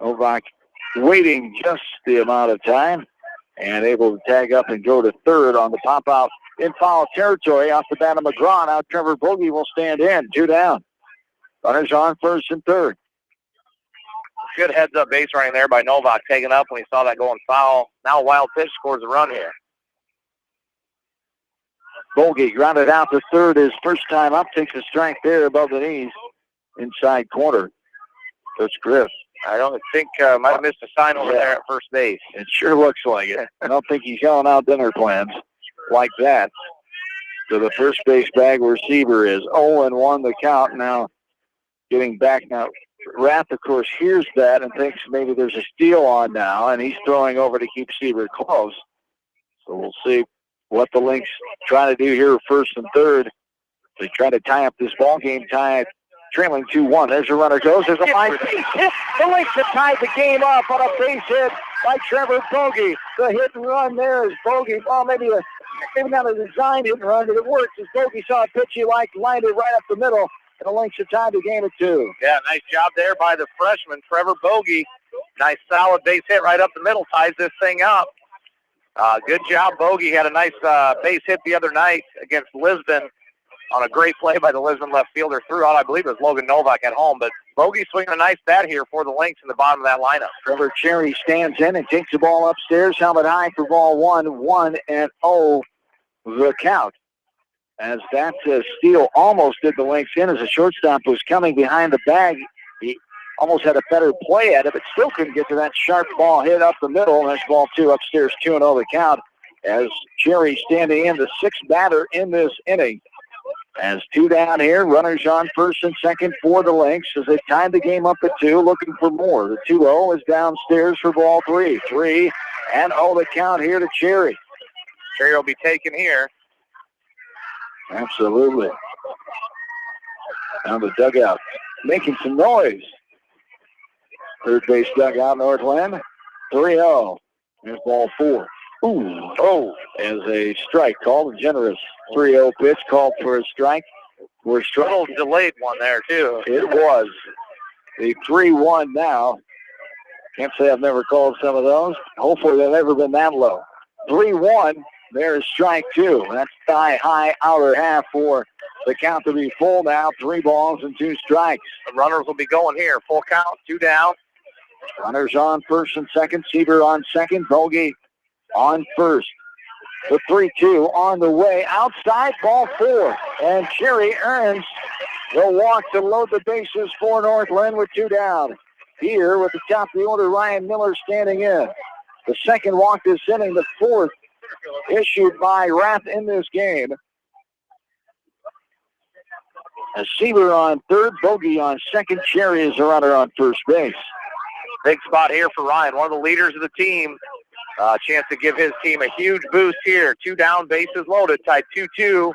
S2: Novak waiting just the amount of time and able to tag up and go to third on the pop out in foul territory off the bat of McGraw. Now Trevor Bogey will stand in. 2 down. Runners on first and third.
S3: Good heads-up base running there by Novak, taking up when he saw that going foul. Now a wild pitch scores a run here.
S2: Bogey grounded out to third his first time up, takes a strike there above the knees, inside corner. Coach Griff.
S3: I don't think might have missed a sign over there at first base.
S2: It sure looks like it. I don't think he's yelling out dinner plans like that. So the first base bag receiver is 0-1 the count. Now getting back now. Rath, of course, hears that and thinks maybe there's a steal on now, and he's throwing over to keep Sieber close. So we'll see what the Lynx try to do here first and third. They try to tie up this ball game, tie it trailing 2-1. There's a runner goes. There's a line base hit. The Lynx have tied the game up on a base hit by Trevor Bogey. The hit and run there is Bogey. Well, maybe not a design hit and run, but it works as Bogey saw a pitch he liked, lined it right up the middle, and the Lynx have tied the game at 2.
S3: Yeah, nice job there by the freshman, Trevor Bogey. Nice solid base hit right up the middle, ties this thing up. Good job, Bogey. Had a nice base hit the other night against Lisbon on a great play by the Lisbon left fielder. Threw out, I believe it was Logan Novak at home, but Bogey swinging a nice bat here for the Lynx in the bottom of that lineup.
S2: Trevor Cherry stands in and takes the ball upstairs. Helmet high for ball 1, 1-0 the count. As that steal almost did the Lynx in as the shortstop was coming behind the bag. He almost had a better play at it, but still couldn't get to that sharp ball hit up the middle. And that's ball 2 upstairs, 2-0 the count. as Cherry standing in, the sixth batter in this inning. As two down here, runners on first and second for the Lynx as they tied the game up at 2, looking for more. The 2-0 is downstairs for ball 3. 3-0 the count here to Cherry.
S3: Cherry will be taken here.
S2: Absolutely. Down the dugout, making some noise. Third base dugout, Northland. 3-0. Here's ball 4. As a strike called, a generous 3-0 pitch called for a strike. We're
S3: little delayed one there, too.
S2: It was. The 3-1 now. Can't say I've never called some of those. Hopefully they've never been that low. 3-1. There's strike 2. That's high outer half for the count to be full now. 3 balls and 2 strikes.
S3: The runners will be going here. Full count, 2 down.
S2: Runners on first and second. Seaver on second. Bogey on first. The 3-2 on the way. Outside, ball 4. And Cherry earns the walk to load the bases for Northland with 2 down. Here with the top of the order, Ryan Miller standing in. The second walk this inning, the 4th issued by Rath in this game. A Seaver on third, Bogey on second. Cherry is a runner on first base.
S3: Big spot here for Ryan, one of the leaders of the team. Chance to give his team a huge boost here. 2 down, bases loaded, tied 2-2.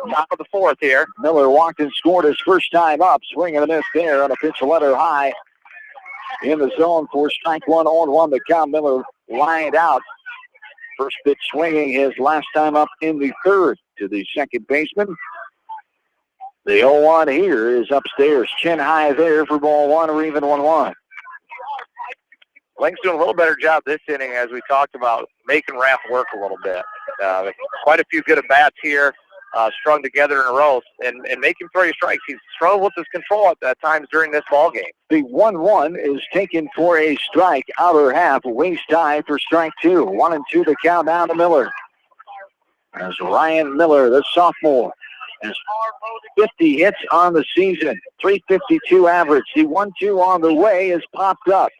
S3: Top of the 4th here.
S2: Miller walked and scored his first time up. Swing and a miss there on a pitch letter high. In the zone for strike 1 on 1. The count. Miller lined out. First pitch swinging his last time up in the 3rd to the second baseman. The 0-1 here is upstairs. Chin high there for ball 1 or even 1-1.
S3: Lynx doing a little better job this inning, as we talked about, making Rath work a little bit. Quite a few good at-bats here, strung together in a row, and make him throw your strikes. He's struggled with his control at times during this ball game.
S2: The 1-1 is taken for a strike. Outer half, waist high for strike 2. 1-2 the count down to Miller. As Ryan Miller, the sophomore, has 50 hits on the season, 352 average. The 1-2 on the way is popped up.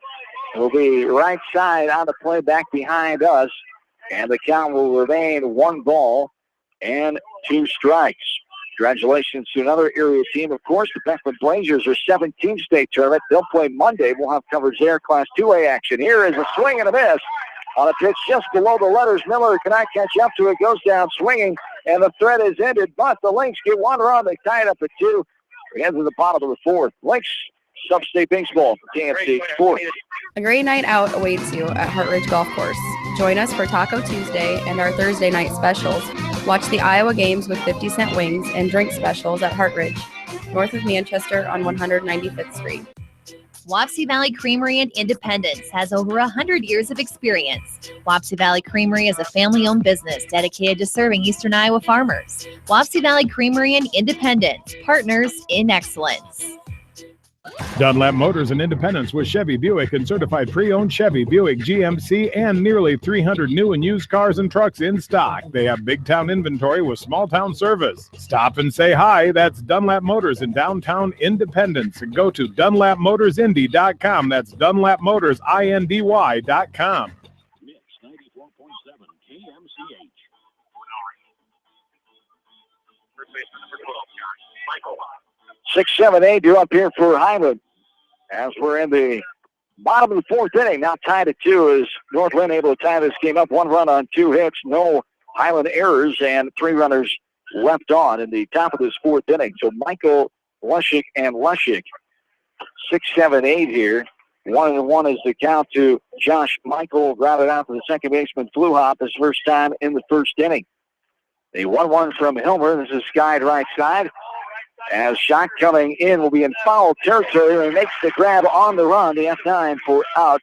S2: Will be right side on the play back behind us, and the count will remain 1 ball and 2 strikes. Congratulations to another area team. Of course, the Beckman Blazers are 17th state tournament. They'll play Monday. We'll have coverage there, Class 2A action. Here is a swing and a miss on a pitch just below the letters. Miller cannot catch up to it. Goes down swinging, and the threat is ended. But the Lynx get 1 run. They tie it up at 2. We head to the bottom of the 4th. Lynx Substate Baseball, TMC Sports.
S10: A great night out awaits you at Hartridge Golf Course. Join us for Taco Tuesday and our Thursday night specials. Watch the Iowa games with 50-cent wings and drink specials at Hartridge, north of Manchester on 195th Street.
S17: Wapsie Valley Creamery in Independence has over 100 years of experience. Wapsie Valley Creamery is a family-owned business dedicated to serving Eastern Iowa farmers. Wapsie Valley Creamery in Independence, partners in excellence.
S5: Dunlap Motors in Independence with Chevy, Buick, and certified pre-owned Chevy, Buick, GMC, and nearly 300 new and used cars and trucks in stock. They have big town inventory with small town service. Stop and say hi. That's Dunlap Motors in downtown Independence. Go to DunlapMotorsIndy.com. That's DunlapMotorsIndy.com.
S16: Mix 94.7 KMCH.
S2: 6, 7, 8 due up here for Highland. As we're in the bottom of the 4th inning, now tied at 2, is Northland able to tie this game up. 1 run on 2 hits, no Highland errors, and 3 runners left on in the top of this 4th inning. So Michael, Lushik, and Lushik. 6, 7, 8 here. 1-1 is the count to Josh Michael. Grounded out to the second baseman, Fluhop, his first time in the 1st inning. The 1-1 from Hilmer. This is skied right side. As shot coming in will be in foul territory, and makes the grab on the run. The F9 for out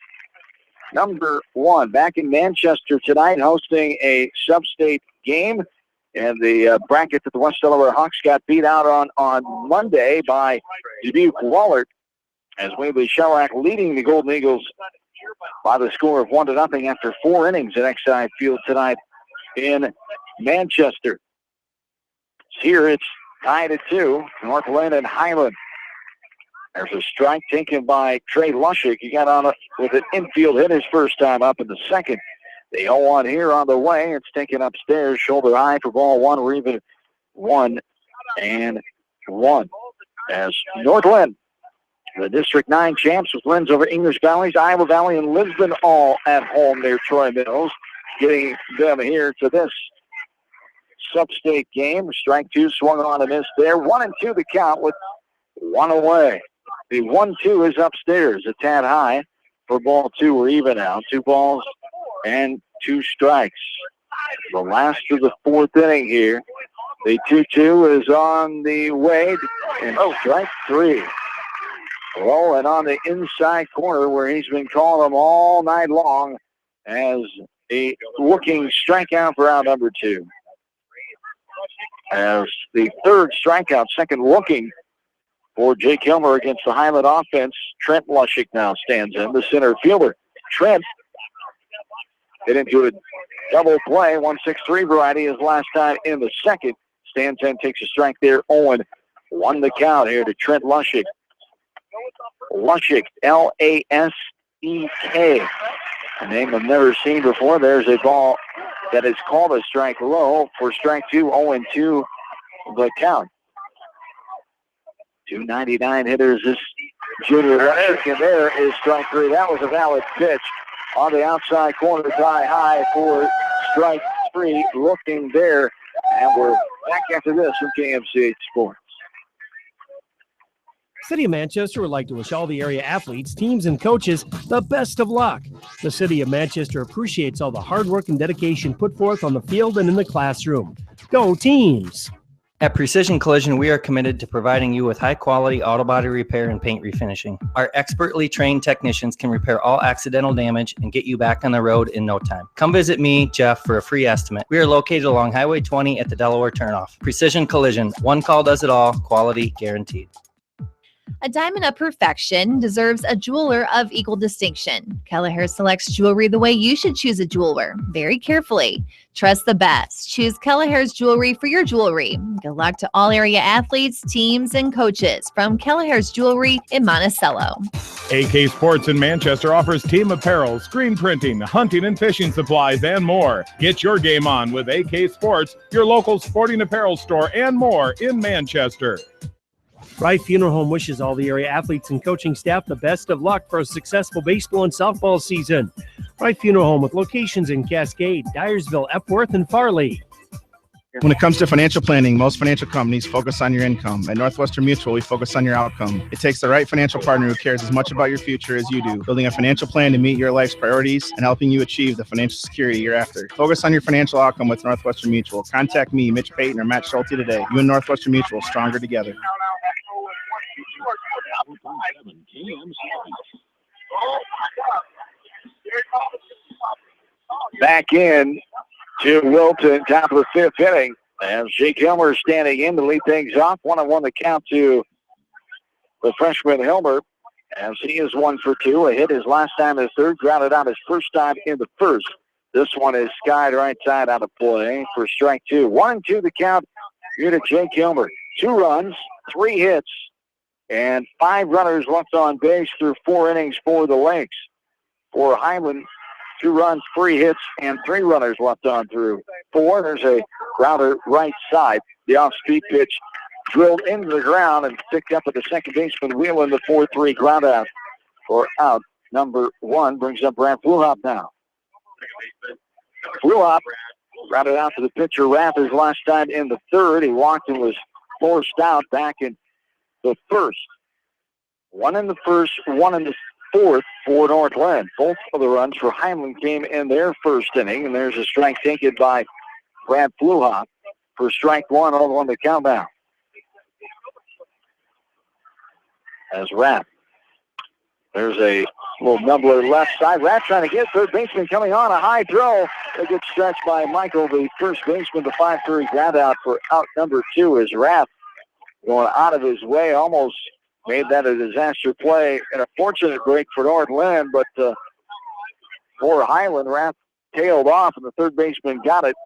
S2: number 1. Back in Manchester tonight, hosting a Substate game. And the bracket that the West Delaware Hawks got beat out on Monday by Dubuque Wahlert, as Waverly Shellac leading the Golden Eagles by the score of 1-0 after 4 innings at Exide Field tonight in Manchester. Here it's tied at 2, Northland and Highland. There's a strike taken by Trey Lushik. He got on with an infield hit his first time up in the 2nd. The 0-1 here on the way. It's taken upstairs, shoulder high for ball one. We're even 1-1 as North Linn, the District 9 champs with wins over English Valleys, Iowa Valley, and Lisbon all at home near Troy Mills, getting them here to this Substate game. Strike two swung on and missed there. 1-2 the count with one away. The 1-2 is upstairs, a tad high for ball two. We're even now. 2 balls and 2 strikes. The last of the 4th inning here. The 2-2 is on the way, and strike 3. Rolling on the inside corner where he's been calling them all night long as a looking strikeout for out number 2. As the 3rd strikeout, second looking for Jake Hilmer against the Highland offense. Trent Lushik now stands in, the center fielder. Trent hit into a double play, 1-6-3 variety his last time in the second. Stands in, takes a strike there. 0-1 the count here to Trent Lushik. Lushik, L-A-S-E-K. A name I've never seen before. There's a ball that is called a strike low for strike 2, 0-2 the count. 299 hitters this junior Lushik, and there is strike 3. That was a valid pitch on the outside corner, high for strike 3. Looking there, and we're back after this from KMCH Sports.
S4: City of Manchester would like to wish all the area athletes, teams, and coaches the best of luck. The City of Manchester appreciates all the hard work and dedication put forth on the field and in the classroom. Go teams!
S18: At Precision Collision, we are committed to providing you with high-quality auto body repair and paint refinishing. Our expertly trained technicians can repair all accidental damage and get you back on the road in no time. Come visit me, Jeff, for a free estimate. We are located along Highway 20 at the Delaware turnoff. Precision Collision, one call does it all, quality guaranteed.
S17: A diamond of perfection deserves a jeweler of equal distinction. Kelleher selects jewelry the way you should choose a jeweler, very carefully. Trust the best. Choose Kelleher's jewelry for your jewelry. Good luck to all area athletes, teams, and coaches from Kelleher's Jewelry in Monticello.
S5: AK Sports in Manchester offers team apparel, screen printing, hunting and fishing supplies, and more. Get your game on with AK Sports, your local sporting apparel store, and more in Manchester.
S4: Wright Funeral Home wishes all the area athletes and coaching staff the best of luck for a successful baseball and softball season. Wright Funeral Home with locations in Cascade, Dyersville, Epworth, and Farley.
S19: When it comes to financial planning, most financial companies focus on your income. At Northwestern Mutual, we focus on your outcome. It takes the right financial partner who cares as much about your future as you do, building a financial plan to meet your life's priorities and helping you achieve the financial security you're after. Focus on your financial outcome with Northwestern Mutual. Contact me, Mitch Payton, or Matt Schulte today. You and Northwestern Mutual, stronger together.
S2: Back in to Wilton, top of the 5th inning. As Jake Hilmer standing in to lead things off. 1-1 the count to the freshman Hilmer. As he is 1 for 2. A hit his last time in the 3rd. Grounded out his first time in the 1st. This one is skied right side out of play for strike 2. 1-2 the count here to Jake Hilmer. 2 runs, 3 hits, and 5 runners left on base through 4 innings for the Lynx. For Highland, 2 runs, 3 hits, and 3 runners left on through 4. There's a grounder right side. The off-speed pitch drilled into the ground and picked up at the second baseman, Wheeling the 4-3 ground out for out number 1. Brings up Brad Fluhop now. Fluhop grounded out to the pitcher, Rath, his last time in the 3rd. He walked and was forced out back in the 1st. 1 in the 1st, 1 in the 4th for North Linn. Both of the runs for Highland came in their 1st inning, and there's a strike taken by Brad Fluhop for strike 1, 0-1 the count now. As Rath. There's a little numbler left side. Rath trying to get third baseman coming on. A high throw. It gets stretched by Michael, the first baseman. The 5-3 ground out for out number 2 is Rath. Going out of his way, almost made that a disaster play and a fortunate break for North Linn, but for Highland, Rath tailed off, and the third baseman got it,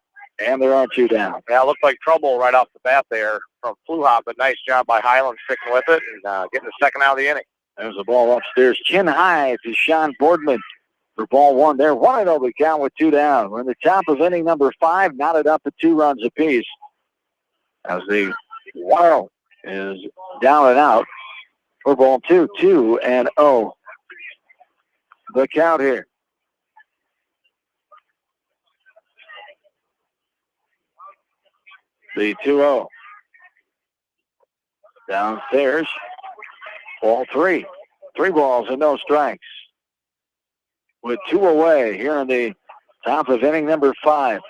S2: and there are 2 down.
S3: Yeah, it looked like trouble right off the bat there from Fluhop, but nice job by Highland sticking with it and getting the second out of the inning.
S2: There's a ball upstairs, chin high to Sean Boardman, for ball one. They're 1-0 the count with 2 down. We're in the top of inning number 5, knotted up at 2 runs apiece. As the 1-0 is down and out for ball 2, 2-0. The count here. The 2-0. Downstairs. Ball 3. 3 balls and no strikes. With 2 away here in the top of inning number 5.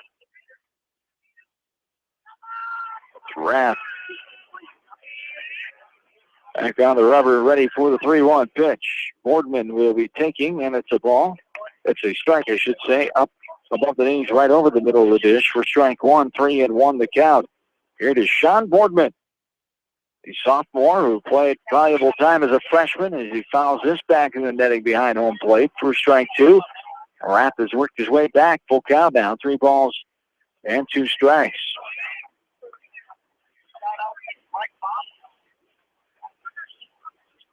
S2: Rath back on the rubber, ready for the 3-1 pitch. Boardman will be taking, and it's a ball. It's a strike, I should say, up above the knees, right over the middle of the dish for strike 1, 3-1 the count. Here it is Sean Boardman, the sophomore who played valuable time as a freshman as he fouls this back in the netting behind home plate for strike 2. Rath has worked his way back, full count now, 3 balls and 2 strikes.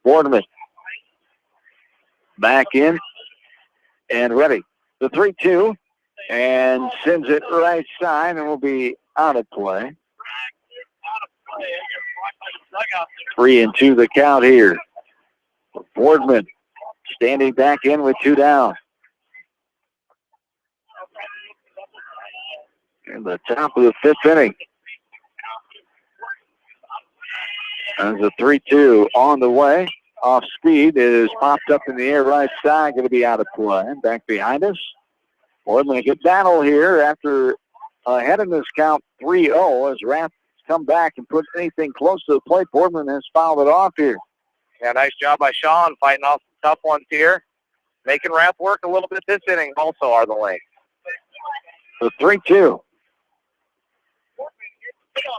S2: Boardman back in and ready. The 3-2 and sends it right side and will be out of play. 3-2 the count here. Boardman standing back in with 2 down. In the top of the 5th inning. As a 3-2 on the way. Off speed. It is popped up in the air right side. Going to be out of play. Back behind us. Boardman, a good battle here after ahead in this count 3-0 as Rath come back and put anything close to the plate. Boardman has fouled it off here.
S3: Yeah, nice job by Sean fighting off some tough ones here. Making Rath work a little bit this inning also are the Lynx.
S2: The 3-2.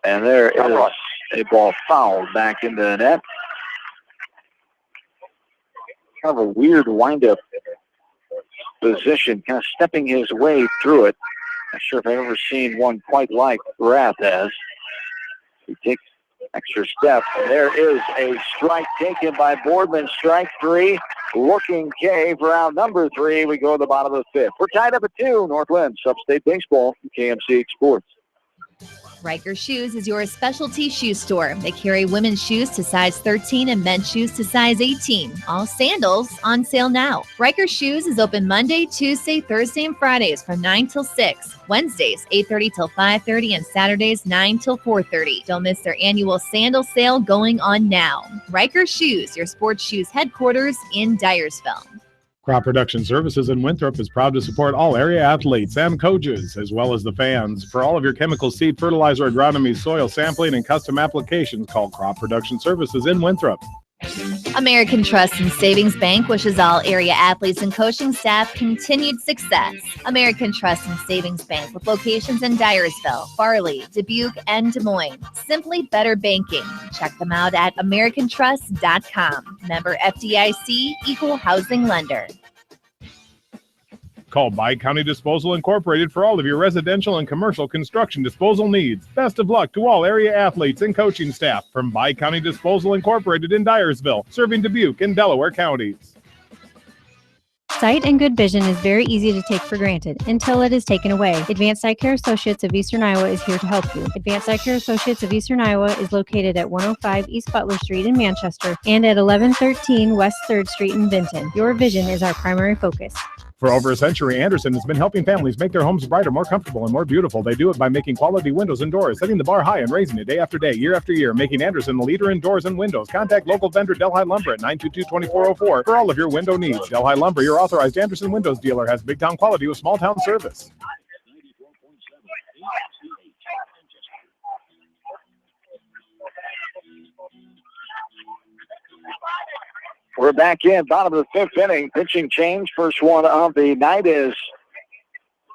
S2: And there is a ball fouled back into the net. Kind of a weird wind-up position, kind of stepping his way through it. Not sure if I've ever seen one quite like Rath has. He takes extra step. There is a strike taken by Boardman. Strike 3. Looking K for out number 3. We go to the bottom of the 5th. We're tied up at 2. North Linn, Substate Baseball from KMCH Sports.
S17: Riker Shoes is your specialty shoe store. They carry women's shoes to size 13 and men's shoes to size 18. All sandals on sale now. Riker Shoes is open Monday, Tuesday, Thursday, and Fridays from 9 till 6. Wednesdays, 8:30 till 5:30, and Saturdays, 9 till 4:30. Don't miss their annual sandal sale going on now. Riker Shoes, your sports shoes headquarters in Dyersville.
S5: Crop Production Services in Winthrop is proud to support all area athletes and coaches, as well as the fans. For all of your chemical, seed, fertilizer, agronomy, soil sampling, and custom applications, call Crop Production Services in Winthrop.
S17: American Trust and Savings Bank wishes all area athletes and coaching staff continued success. American Trust and Savings Bank with locations in Dyersville, Farley, Dubuque, and Des Moines. Simply better banking. Check them out at americantrust.com. Member FDIC, equal housing lender.
S5: Call Bi-County Disposal Incorporated for all of your residential and commercial construction disposal needs. Best of luck to all area athletes and coaching staff from Bi-County Disposal Incorporated in Dyersville, serving Dubuque and Delaware counties.
S20: Sight and good vision is very easy to take for granted until it is taken away. Advanced Eye Care Associates of Eastern Iowa is here to help you. Advanced Eye Care Associates of Eastern Iowa is located at 105 East Butler Street in Manchester and at 1113 West 3rd Street in Vinton. Your vision is our primary focus.
S5: For over a century, Anderson has been helping families make their homes brighter, more comfortable, and more beautiful. They do it by making quality windows and doors, setting the bar high and raising it day after day, year after year, making Anderson the leader in doors and windows. Contact local vendor Delhi Lumber at 922-2404 for all of your window needs. Delhi Lumber, your authorized Anderson Windows dealer, has big town quality with small town service.
S2: We're back in, bottom of the 5th inning. Pitching change. First one of the night is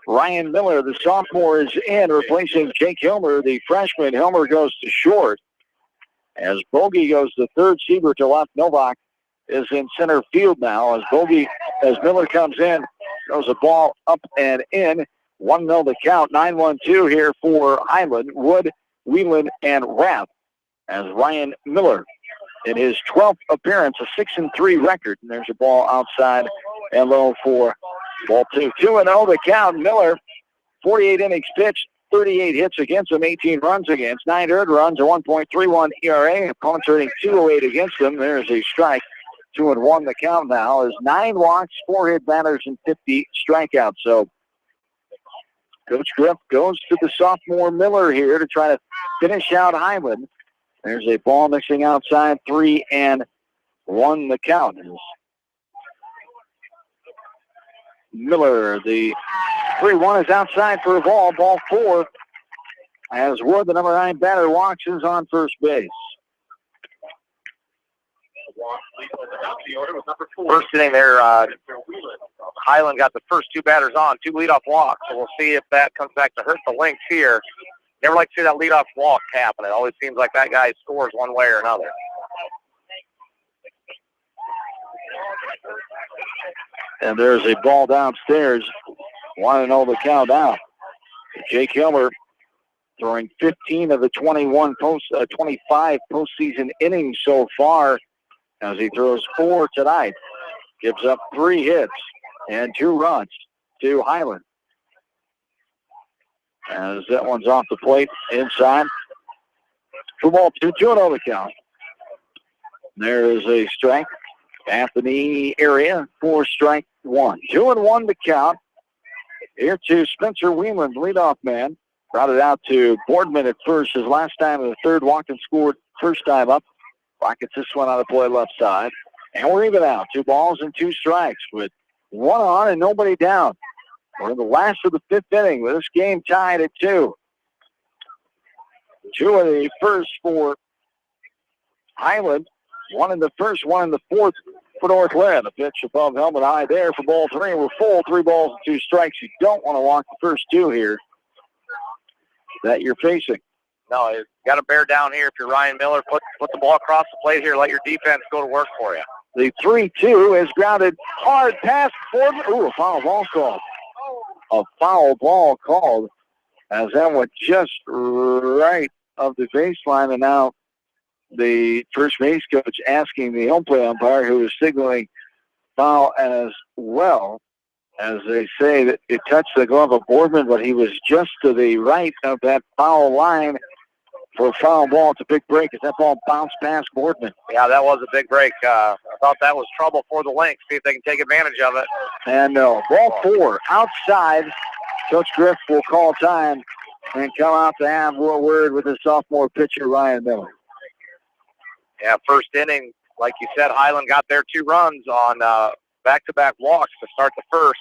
S2: Ryan Miller, the sophomore, is in, replacing Jake Hilmer, the freshman. Hilmer goes to short. As Bogey goes to third, Siebert to left. Novak is in center field now. As Miller comes in, throws a ball up and in. 1-0 the count. 9-1-2 here for Highland, Wood, Whelan, and Rath. As Ryan Miller, in his 12th appearance, a 6-3 record. And there's a ball outside and low for Ball 2. 2-0 the count. Miller, 48 innings pitched, 38 hits against him, 18 runs against, 9 earned runs, a 1.31 ERA. Opponents earning 208 against him. There's a strike. 2-1 the count now is 9 walks, 4 hit batters, and 50 strikeouts. So Coach Griff goes to the sophomore Miller here to try to finish out Highland. There's a ball mixing outside, 3-1 the count. Miller, the 3-1 is outside for a ball. Ball 4 as Wood, the number 9 batter, walks, is on first base.
S3: First inning there, Highland got the first 2 batters on, 2 leadoff walks. So we'll see if that comes back to hurt the Lynx here. Never like to see that leadoff walk happen. It always seems like that guy scores one way or another.
S2: And there's a ball downstairs. 1-0 the count out. Jake Hilmer throwing 15 of the 25 postseason innings so far as he throws 4 tonight. Gives up 3 hits and 2 runs to Highland. As that one's off the plate inside. For ball 2, 2-0 the count. There is a strike at the knee area for strike 1. 2-1 the count. Here to Spencer Wheelan, leadoff man. Routed out to Boardman at first. His last time in the third, walked and scored first time up. Rockets this one on the play left side. And we're even out. 2 balls and 2 strikes with 1 on and nobody down. We're in the last of the 5th inning with this game tied at 2. 2 in the first for Highland. 1 in the first, 1 in the 4th for North Linn. A pitch above helmet high there for ball 3. We're full. 3 balls and 2 strikes. You don't want to walk the first 2 here that you're facing.
S3: No, you got to bear down here if you're Ryan Miller. Put the ball across the plate here. Let your defense go to work for you.
S2: The 3-2 is grounded hard past Boardman. Ooh, a foul ball called. A foul ball called as that went just right of the baseline, and now the first base coach asking the home plate umpire, who is signaling foul as well, as they say that it touched the glove of Boardman, but he was just to the right of that foul line for a foul ball. It's a big break as that ball bounced past Boardman.
S3: Yeah, that was a big break. I thought that was trouble for the Lynx. See if they can take advantage of it.
S2: And no, ball 4 outside. Coach Griff will call time and come out to have a word with the sophomore pitcher, Ryan Miller.
S3: Yeah, first inning, like you said, Highland got their 2 runs on back-to-back walks to start the first.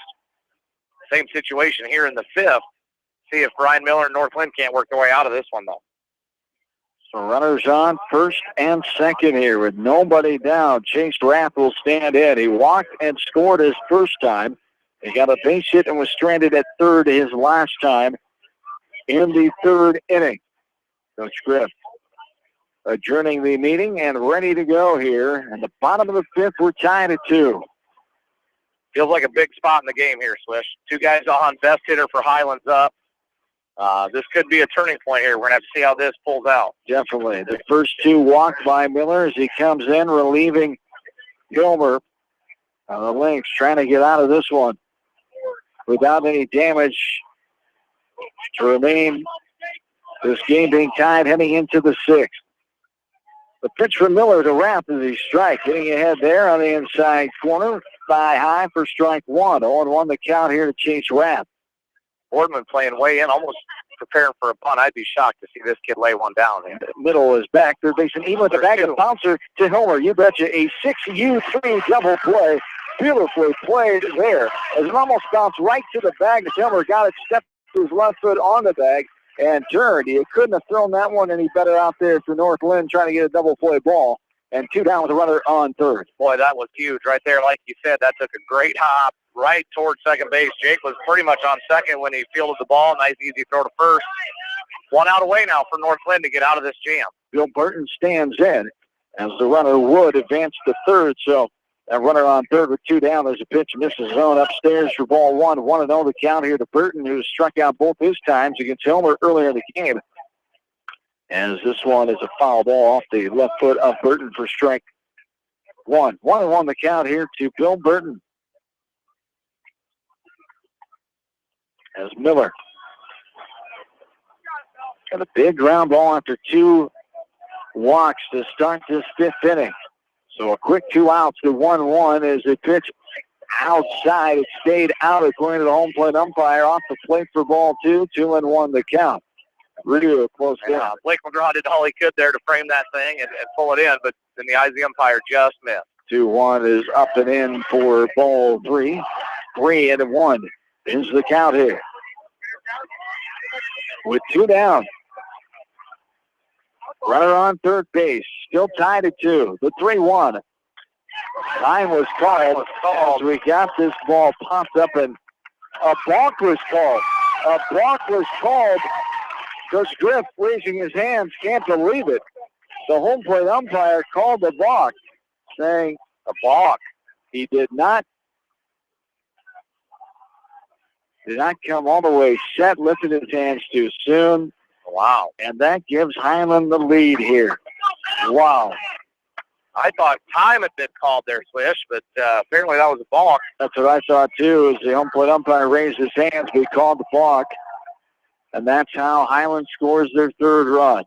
S3: Same situation here in the 5th. See if Ryan Miller and North Linn can't work their way out of this one, though.
S2: So runners on first and second here with nobody down. Chase Rath will stand in. He walked and scored his first time. He got a base hit and was stranded at third his last time in the 3rd inning. Coach Griff adjourning the meeting and ready to go here. In the bottom of the 5th, we're tied at 2.
S3: Feels like a big spot in the game here, Swish. 2 guys on, best hitter for Highland's up. This could be a turning point here. We're going to have to see how this pulls out.
S2: Definitely. The first 2 walked by Miller as he comes in, relieving Gilmer. The Lynx trying to get out of this one without any damage to remain this game being tied heading into the 6th. The pitch from Miller to Rath is a strike. Getting ahead there on the inside corner. Thigh high for strike 1. 0-1 the count here to Chase Rath.
S3: Boardman playing way in, almost preparing for a bunt. I'd be shocked to see this kid lay one down.
S2: Middle is back. Third baseman even with the bag of bouncer to Hilmer. You betcha, a 6U3 double play. Beautifully played there. As it almost bounced right to the bag. Hilmer got it, stepped to his left foot on the bag, and turned. You couldn't have thrown that one any better out there for North Linn trying to get a double play ball. And 2 down with a runner on third.
S3: Boy, that was huge right there. Like you said, that took a great hop right towards second base. Jake was pretty much on second when he fielded the ball. Nice, easy throw to first. 1 out away now for North Linn to get out of this jam.
S2: Bill Burton stands in as the runner would advance to third. So that runner on third with 2 down. There's a pitch, misses zone upstairs for ball 1. 1-0 the count here to Burton, who struck out both his times against Hilmer earlier in the game. As this one is a foul ball off the left foot of Burton for strike 1. 1-1 the count here to Bill Burton. as Miller. Got a big ground ball after 2 walks to start this 5th inning. So a quick 2 outs to 1-1 as the pitch outside. It stayed out according to the home plate umpire. Off the plate for ball 2, 2-1 the count. Really close down.
S3: Blake McGraw did all he could there to frame that thing and pull it in, but in the eyes of the umpire just missed.
S2: 2-1 is up and in for ball 3. 3-1 is the count here. With 2 down. Runner on third base. Still tied at 2. The 3-1. Time was called as we got this ball popped up, and a balk was called. A balk was called because Griff, raising his hands, can't believe it. The home plate umpire called the balk, saying a balk. He did not come all the way set, lifted his hands too soon.
S3: Wow.
S2: And that gives Highland the lead here. Wow.
S3: I thought time had been called there, Swish, but apparently that was a balk.
S2: That's what I thought, too, as the home plate umpire raised his hands. We called the balk. And that's how Highland scores their 3rd run.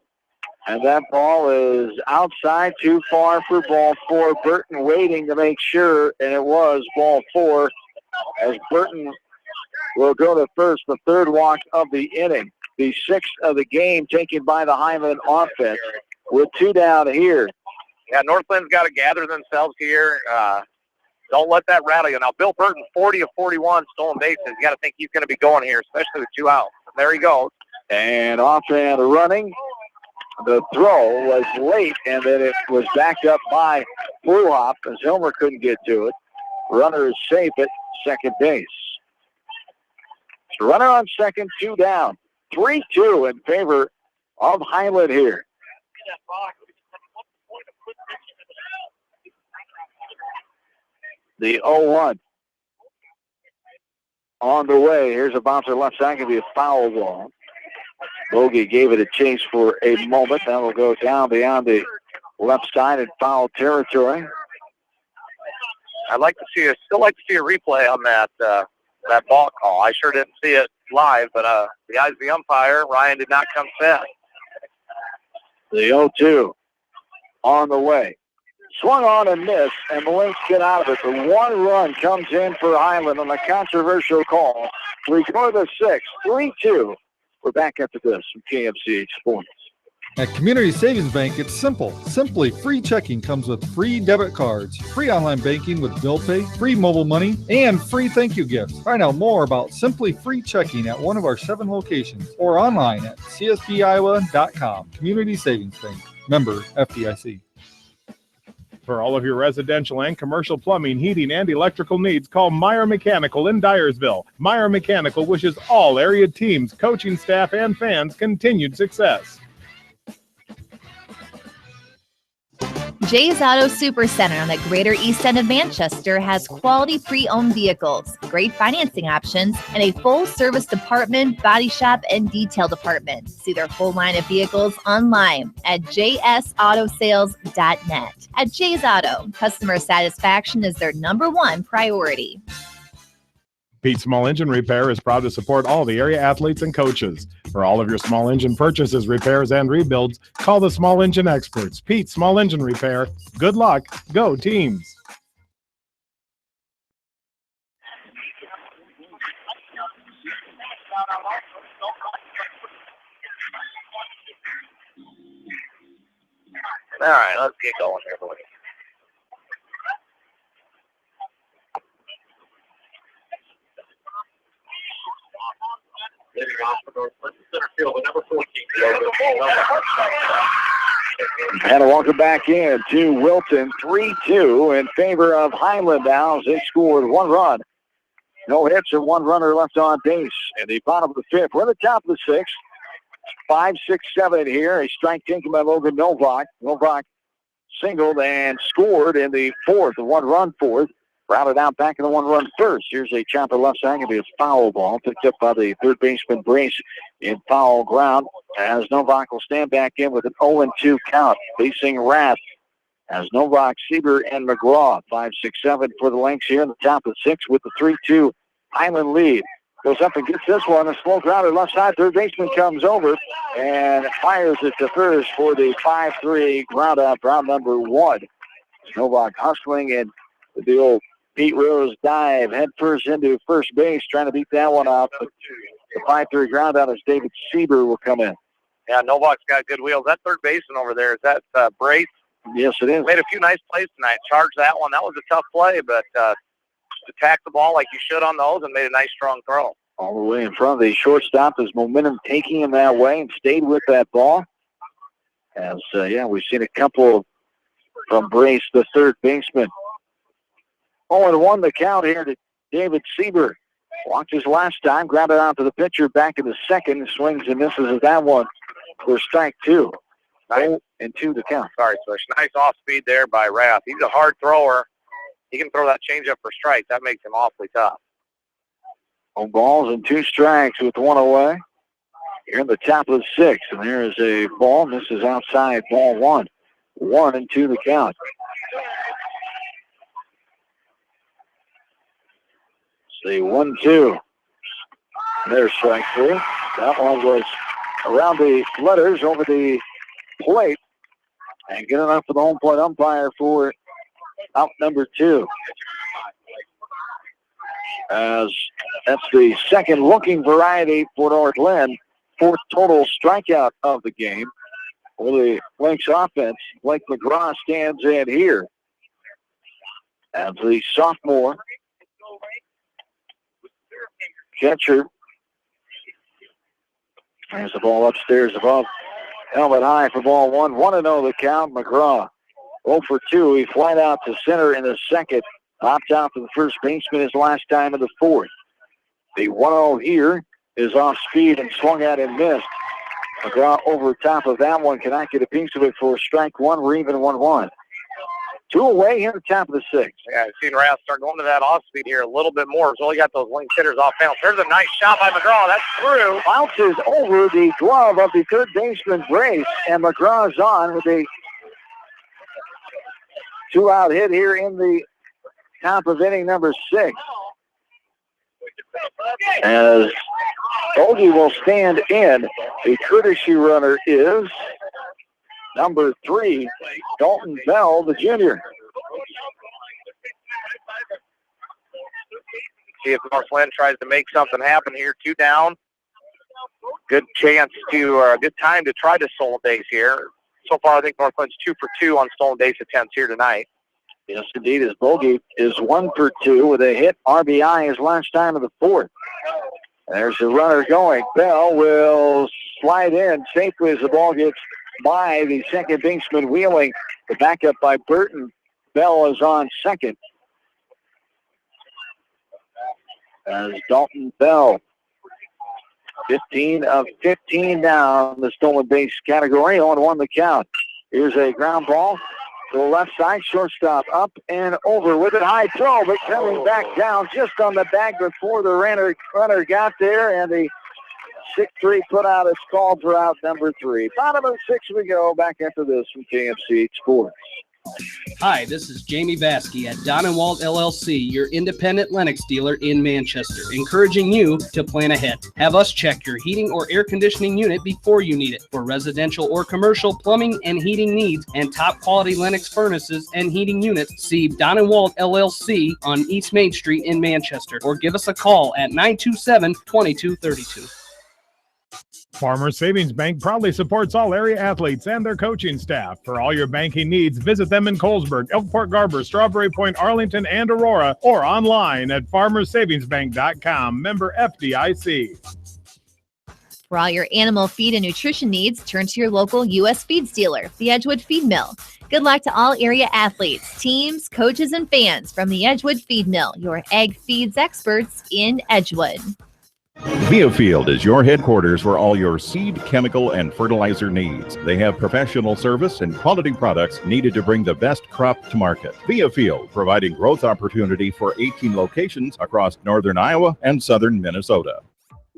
S2: And that ball is outside, too far for ball 4. Burton waiting to make sure, and it was ball 4, as Burton will go to first, the 3rd walk of the inning. The 6th of the game taken by the Highland offense with 2 down here.
S3: Yeah, Northland's got to gather themselves here. Don't let that rattle you. Now, Bill Burton, 40 of 41 stolen bases. You got to think he's going to be going here, especially with 2 out. There he goes.
S2: And off and running. The throw was late, and then it was backed up by Fluhop as Hilmer couldn't get to it. Runner is safe at second base. So runner on second, 2 down. 3-2 in favor of Highland here. The 0-1 on the way. Here's a bouncer left side. Going to be a foul ball. Bogey gave it a chase for a moment. That will go down beyond the left side in foul territory.
S3: Still like to see a replay on that ball call. I sure didn't see it live, but the eyes of the umpire, Ryan did not come set.
S2: The 0-2 on the way. Swung on and missed, and the Lynx get out of it. The 1 run comes in for Highland on a controversial call. We go to the 6th, 3-2. We're back after this from KMCH Sports.
S21: At Community Savings Bank, it's simple. Simply Free Checking comes with free debit cards, free online banking with bill pay, free mobile money, and free thank you gifts. Find out more about Simply Free Checking at one of our 7 locations or online at csbiowa.com. Community Savings Bank. Member FDIC.
S5: For all of your residential and commercial plumbing, heating, and electrical needs, call Meyer Mechanical in Dyersville. Meyer Mechanical wishes all area teams, coaching staff, and fans continued success.
S17: Jay's Auto Supercenter on the Greater East End of Manchester has quality pre-owned vehicles, great financing options, and a full-service department, body shop, and detail department. See their full line of vehicles online at jsautosales.net. At Jay's Auto, customer satisfaction is their #1 priority.
S5: Pete Small Engine Repair is proud to support all the area athletes and coaches. For all of your small engine purchases, repairs, and rebuilds, call the Small Engine Experts. Pete Small Engine Repair. Good luck. Go teams.
S3: All right, let's get going here, boys.
S2: And a welcome back in to Wilton, 3-2 in favor of Highland now as they scored 1 run. No hits and 1 runner left on base. In the bottom of the 5th, we're at the top of the 6th. 5, 6, 7 here. A strike taken by Logan Novak. Novak singled and scored in the 4th, a 1-run 4th. Routed out back in the 1-run first. Here's a chopper left side. It'll be a foul ball picked up by the third baseman Brace in foul ground as Novak will stand back in with an 0-2 count. Facing Rath as Novak, Sieber, and McGraw. 5, 6, 7 for the Lynx here in the top of the 6th with the 3-2 Highland lead. goes up and gets this one. A slow grounder left side. Third baseman comes over and fires it to first for the 5-3 ground out, round number 1. Novak hustling and the old Pete Rose dive head first into first base, trying to beat that one out. But the 5-3 ground out as David Sieber will come in.
S3: Yeah, Novak's got good wheels. That third baseman over there, is that Brace?
S2: Yes, it is.
S3: Made a few nice plays tonight. Charged that one. That was a tough play, but attacked the ball like you should on those and made a nice, strong throw.
S2: All the way in front of the shortstop. His momentum taking him that way and stayed with that ball. As, we've seen a couple from Brace, the third baseman. 0-1 the count here to David Sieber. Watches last time, grounded out to the pitcher, back in the second, swings and misses at that one for strike 2. 0-2 the count.
S3: Sorry, Swish. Nice off speed there by Rath. He's a hard thrower. He can throw that changeup for strike. That makes him awfully tough.
S2: 0 balls and 2 strikes with 1 away. Here in the top of the 6th, and there is a ball. This is outside, ball 1. 1-2 the count. See, 1-2. There's strike 3. That one was around the letters over the plate. And good enough for the home plate umpire for out number 2. As that's the second looking variety for North Linn. 4th total strikeout of the game. For the Lynx offense, Blake McGraw stands in here. As the sophomore catcher. There's the ball upstairs above. Helmet high for ball 1. 1-0 the count. McGraw 0 for 2. He flied out to center in the second. Popped out to the first baseman his last time in the 4th. The 1-0 here is off speed and swung at and missed. McGraw over top of that one. Cannot get a piece of it for strike 1. We're even 1-1. 2 away here at the top of the 6th.
S3: Yeah, I've seen Rath start going to that off speed here a little bit more. So he got those Lynx hitters off balance. There's a nice shot by McGraw. That's through.
S2: Bounces over the glove of the third baseman Brace, and McGraw's on with a 2-out hit here in the top of inning number 6. As Bogey will stand in, the courtesy runner is number 3, Dalton Bell, the junior.
S3: See if North Linn tries to make something happen here. 2 down. Good chance to, good time to try to stolen base here. So far, I think North Linn's 2 for 2 on stolen base attempts here tonight.
S2: Yes, indeed. His bogey is 1 for 2 with a hit RBI his last time in the 4th. There's the runner going. Bell will slide in safely as the ball gets by the second baseman Wheeling. The backup by Burton. Bell is on second. As Dalton Bell, 15 of 15 down the stolen base category. 0-1 the count. Here's a ground ball to the left side. Shortstop up and over with a high throw, but coming back down just on the bag before the runner got there, and the 6-3 put out is called for out number 3. Bottom of the 6 we go. Back after this from KMC Sports.
S6: Hi, this is Jamie Vaskey at Don & Walt LLC, your independent Lennox dealer in Manchester, encouraging you to plan ahead. Have us check your heating or air conditioning unit before you need it. For residential or commercial plumbing and heating needs and top quality Lennox furnaces and heating units, see Don & Walt LLC on East Main Street in Manchester, or give us a call at 927-2232.
S5: Farmers Savings Bank proudly supports all area athletes and their coaching staff. For all your banking needs, visit them in Colesburg, Elkport Garber, Strawberry Point, Arlington, and Aurora, or online at farmersavingsbank.com. Member FDIC.
S17: For all your animal feed and nutrition needs, turn to your local U.S. Feeds dealer, the Edgewood Feed Mill. Good luck to all area athletes, teams, coaches, and fans from the Edgewood Feed Mill, your egg feeds experts in Edgewood.
S1: Viafield is your headquarters for all your seed, chemical, and fertilizer needs. They have professional service and quality products needed to bring the best crop to market. Viafield, providing growth opportunity for 18 locations across northern Iowa and southern Minnesota.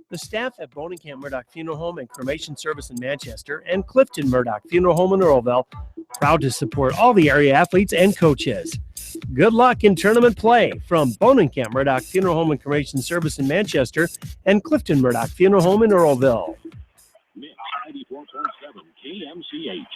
S4: The staff at Bonenkamp Murdoch Funeral Home and Cremation Service in Manchester and Clifton Murdoch Funeral Home in Earlville, proud to support all the area athletes and coaches. Good luck in tournament play from Bonenkamp Murdoch Funeral Home and Cremation Service in Manchester and Clifton Murdoch Funeral Home in Earlville.
S16: Mix 94.7 KMCH.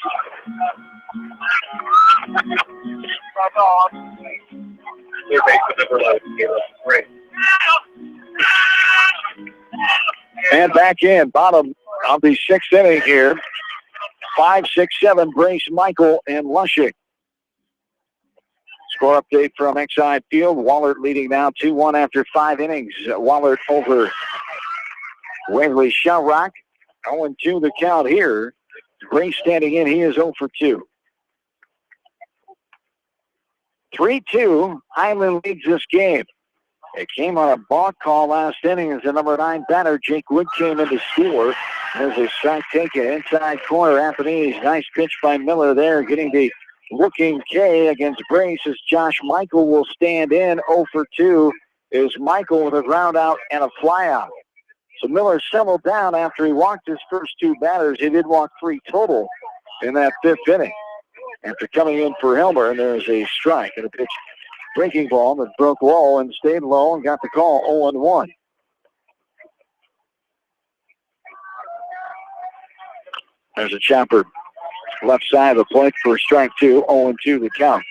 S2: And back in, bottom of the sixth inning here. 5-6-7, Brace, Michael, and Lushing. Score update from Exide Field. Wallert leading now 2-1 after 5 innings. Wallert over Waverly Shellrock. 0-2 the count here. Brace standing in. He is 0 for 2. 3-2. Highland leads this game. It came on a balk call last inning as the number 9 batter, Jake Wood, came in to score. There's a strike taken inside corner. Anthony's nice pitch by Miller there, getting the looking K against Brace as Josh Michael will stand in. 0 for 2 is Michael with a ground out and a fly out. So Miller settled down after he walked his first 2 batters. He did walk 3 total in that 5th inning. After coming in for Helmer, and there's a strike and a pitch. Breaking ball that broke low and stayed low and got the call 0-1. There's a chopper left side of the plate for strike 2, 0-2 the count.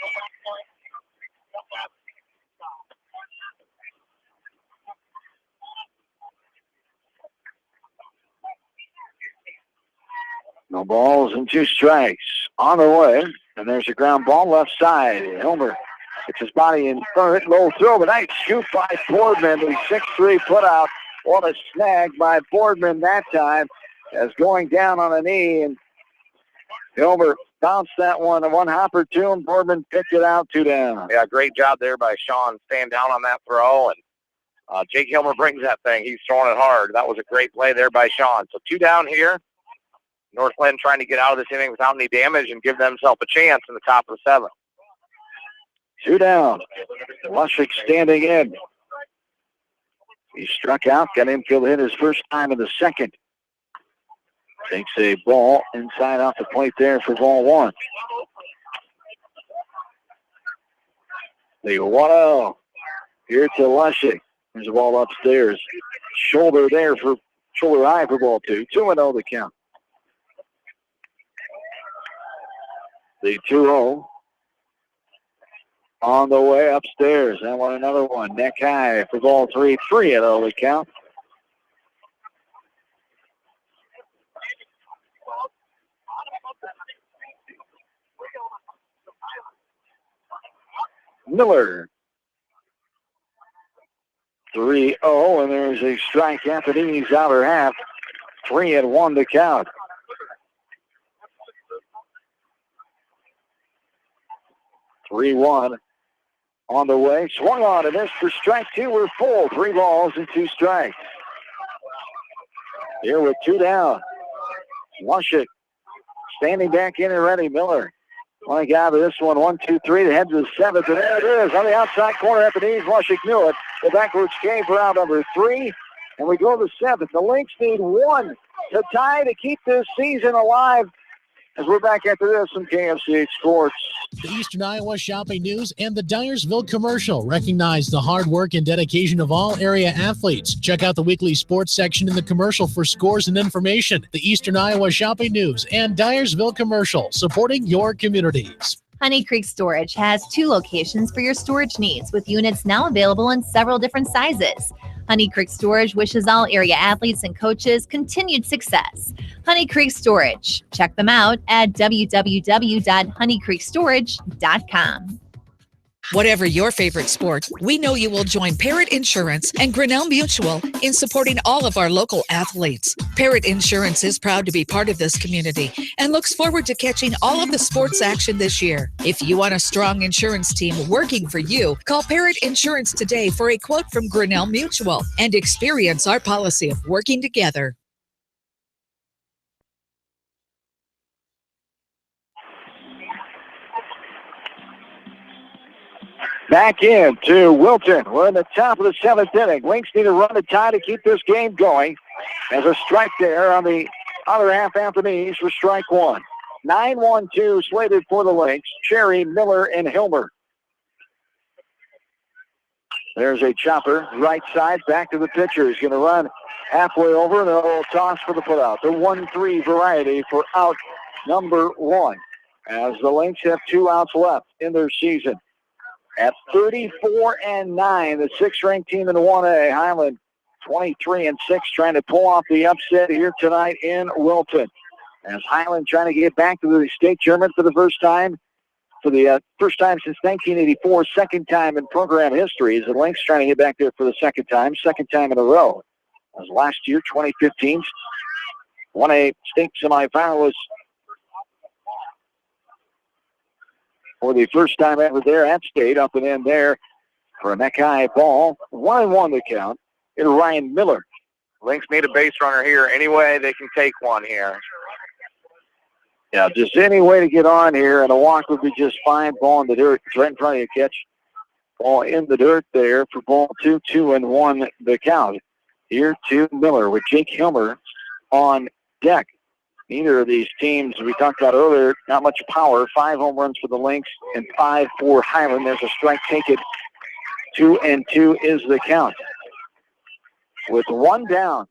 S2: No balls and 2 strikes on the way. And there's a ground ball left side. Helmer gets his body in front, low throw, but nice scoop by Boardman. The 6-3 put out. What a snag by Boardman that time, as going down on a knee, and Helmer bounced that one hopper to him. Boardman picked it out, 2 down.
S3: Yeah, great job there by Sean, staying down on that throw, and Jake Helmer brings that thing. He's throwing it hard. That was a great play there by Sean. So 2 down here. North Linn trying to get out of this inning without any damage and give themselves a chance in the top of the 7th.
S2: 2 down. Lushik standing in. He struck out, got infield hit his first time in the 2nd. Takes a ball inside off the plate there for ball 1. The 1-0 here to Lushik. There's a ball upstairs. Shoulder high for ball 2. 2-0 the count. The 2-0 on the way upstairs. That one, another one. Neck high for ball 3. 3-0 the count. Miller. 3-0, and there's a strike at the knees, outer half. 3-1 to count. 3-1 on the way. Swung on and missed for strike 2. We're full. 3 balls and 2 strikes. Here with 2 down. Lushik standing back in and ready. Miller. Want to get out of this one. 1, 2, 3. The head to the 7th. And there it is on the outside corner at the knees. Lushik knew it. The backwards came for out number 3. And we go to the 7th. The Lynx need 1 to tie to keep this season alive. As we're back after this on KFCH Sports.
S7: The Eastern Iowa Shopping News and the Dyersville Commercial recognize the hard work and dedication of all area athletes. Check out the weekly sports section in the commercial for scores and information. The Eastern Iowa Shopping News and Dyersville Commercial, supporting your communities.
S17: Honey Creek Storage has 2 locations for your storage needs, with units now available in several different sizes. Honey Creek Storage wishes all area athletes and coaches continued success. Honey Creek Storage. Check them out at www.honeycreekstorage.com.
S8: Whatever your favorite sport, we know you will join Parrott Insurance and Grinnell Mutual in supporting all of our local athletes. Parrott Insurance is proud to be part of this community and looks forward to catching all of the sports action this year. If you want a strong insurance team working for you, call Parrott Insurance today for a quote from Grinnell Mutual and experience our policy of working together.
S2: Back in to Wilton. We're in the top of the 7th inning. Lynx need to run the tie to keep this game going. There's a strike there on the other half after knees for strike 1. 9-1-2 slated for the Lynx. Cherry, Miller, and Hilmer. There's a chopper, right side, back to the pitcher. He's going to run halfway over, and a little toss for the putout. The 1-3 variety for out number 1, as the Lynx have 2 outs left in their season. At 34-9, the 6th-ranked team in 1A, Highland 23-6, trying to pull off the upset here tonight in Wilton. As Highland trying to get back to the state tournament for the first time. For the first time since 1984, second time in program history. As the Lynx trying to get back there for the second time in a row. As last year, 2015, 1A state semifinalist for the first time ever there at state. Up and in there for a neck-high ball. 1-1 the count. It's Ryan Miller.
S3: Lynx need a base runner here. Any way they can take one here.
S2: Yeah, just any way to get on here, and a walk would be just fine. Ball in the dirt. It's right in front of you, catch. Ball in the dirt there for ball 2, 2-1 the count. Here to Miller with Jake Hilmer on deck. Neither of these teams, we talked about earlier, not much power. 5 home runs for the Lynx and 5 for Highland. There's a strike. Take it. 2-2 is the count. With 1 down,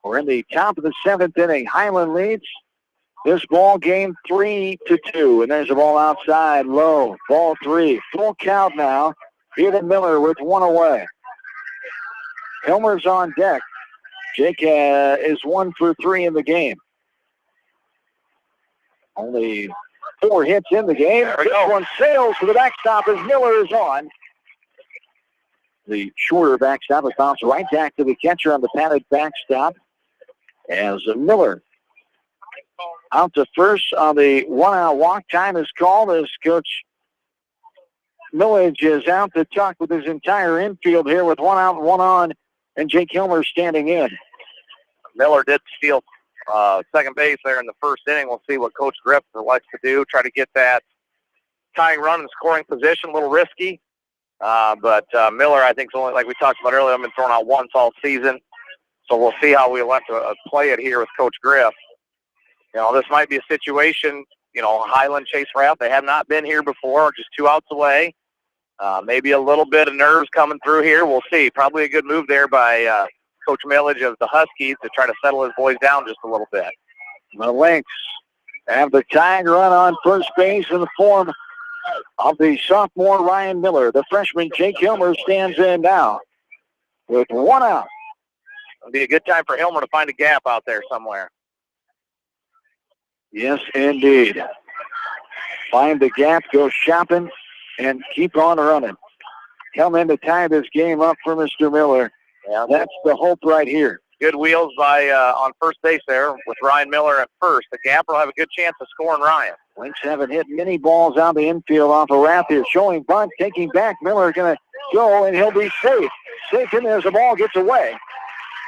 S2: we're in the top of the 7th inning. Highland leads this ball game 3-2. And there's a ball outside, low. Ball 3. Full count now. Here to Miller with 1 away. Hilmer's on deck. Jake is 1 for 3 in the game. Only 4 hits in the game. This one sails to the backstop as Miller is on. The shorter backstop is bounced right back to the catcher on the padded backstop as Miller out to first on the 1-out walk. Time is called as Coach Millage is out to talk with his entire infield here with 1 out and 1 on, and Jake Hilmer standing in.
S3: Miller did steal second base there in the first inning. We'll see what Coach Griff likes to do, try to get that tying run in scoring position, a little risky. But Miller, I think, is only, like we talked about earlier, I've been thrown out once all season. So we'll see how we elect to play it here with Coach Griff. You know, this might be a situation, you know, Highland Chase Rath, they have not been here before, just 2 outs away. Maybe a little bit of nerves coming through here. We'll see. Probably a good move there by Coach Millage of the Huskies to try to settle his boys down just a little bit.
S2: The Lynx have the tying run on first base in the form of the sophomore Ryan Miller. The freshman Jake Hilmer stands in now with 1 out.
S3: It'll be a good time for Hilmer to find a gap out there somewhere.
S2: Yes, indeed. Find the gap, go shopping, and keep on running. Come in to tie this game up for Mr. Miller. Yeah, that's the hope right here.
S3: Good wheels by on first base there with Ryan Miller at first. The gapper will have a good chance of scoring Ryan.
S2: Lynx haven't hit many balls out the infield off of Rath here. Showing bunt, taking back. Miller going to go, and he'll be safe. Safe in there as the ball gets away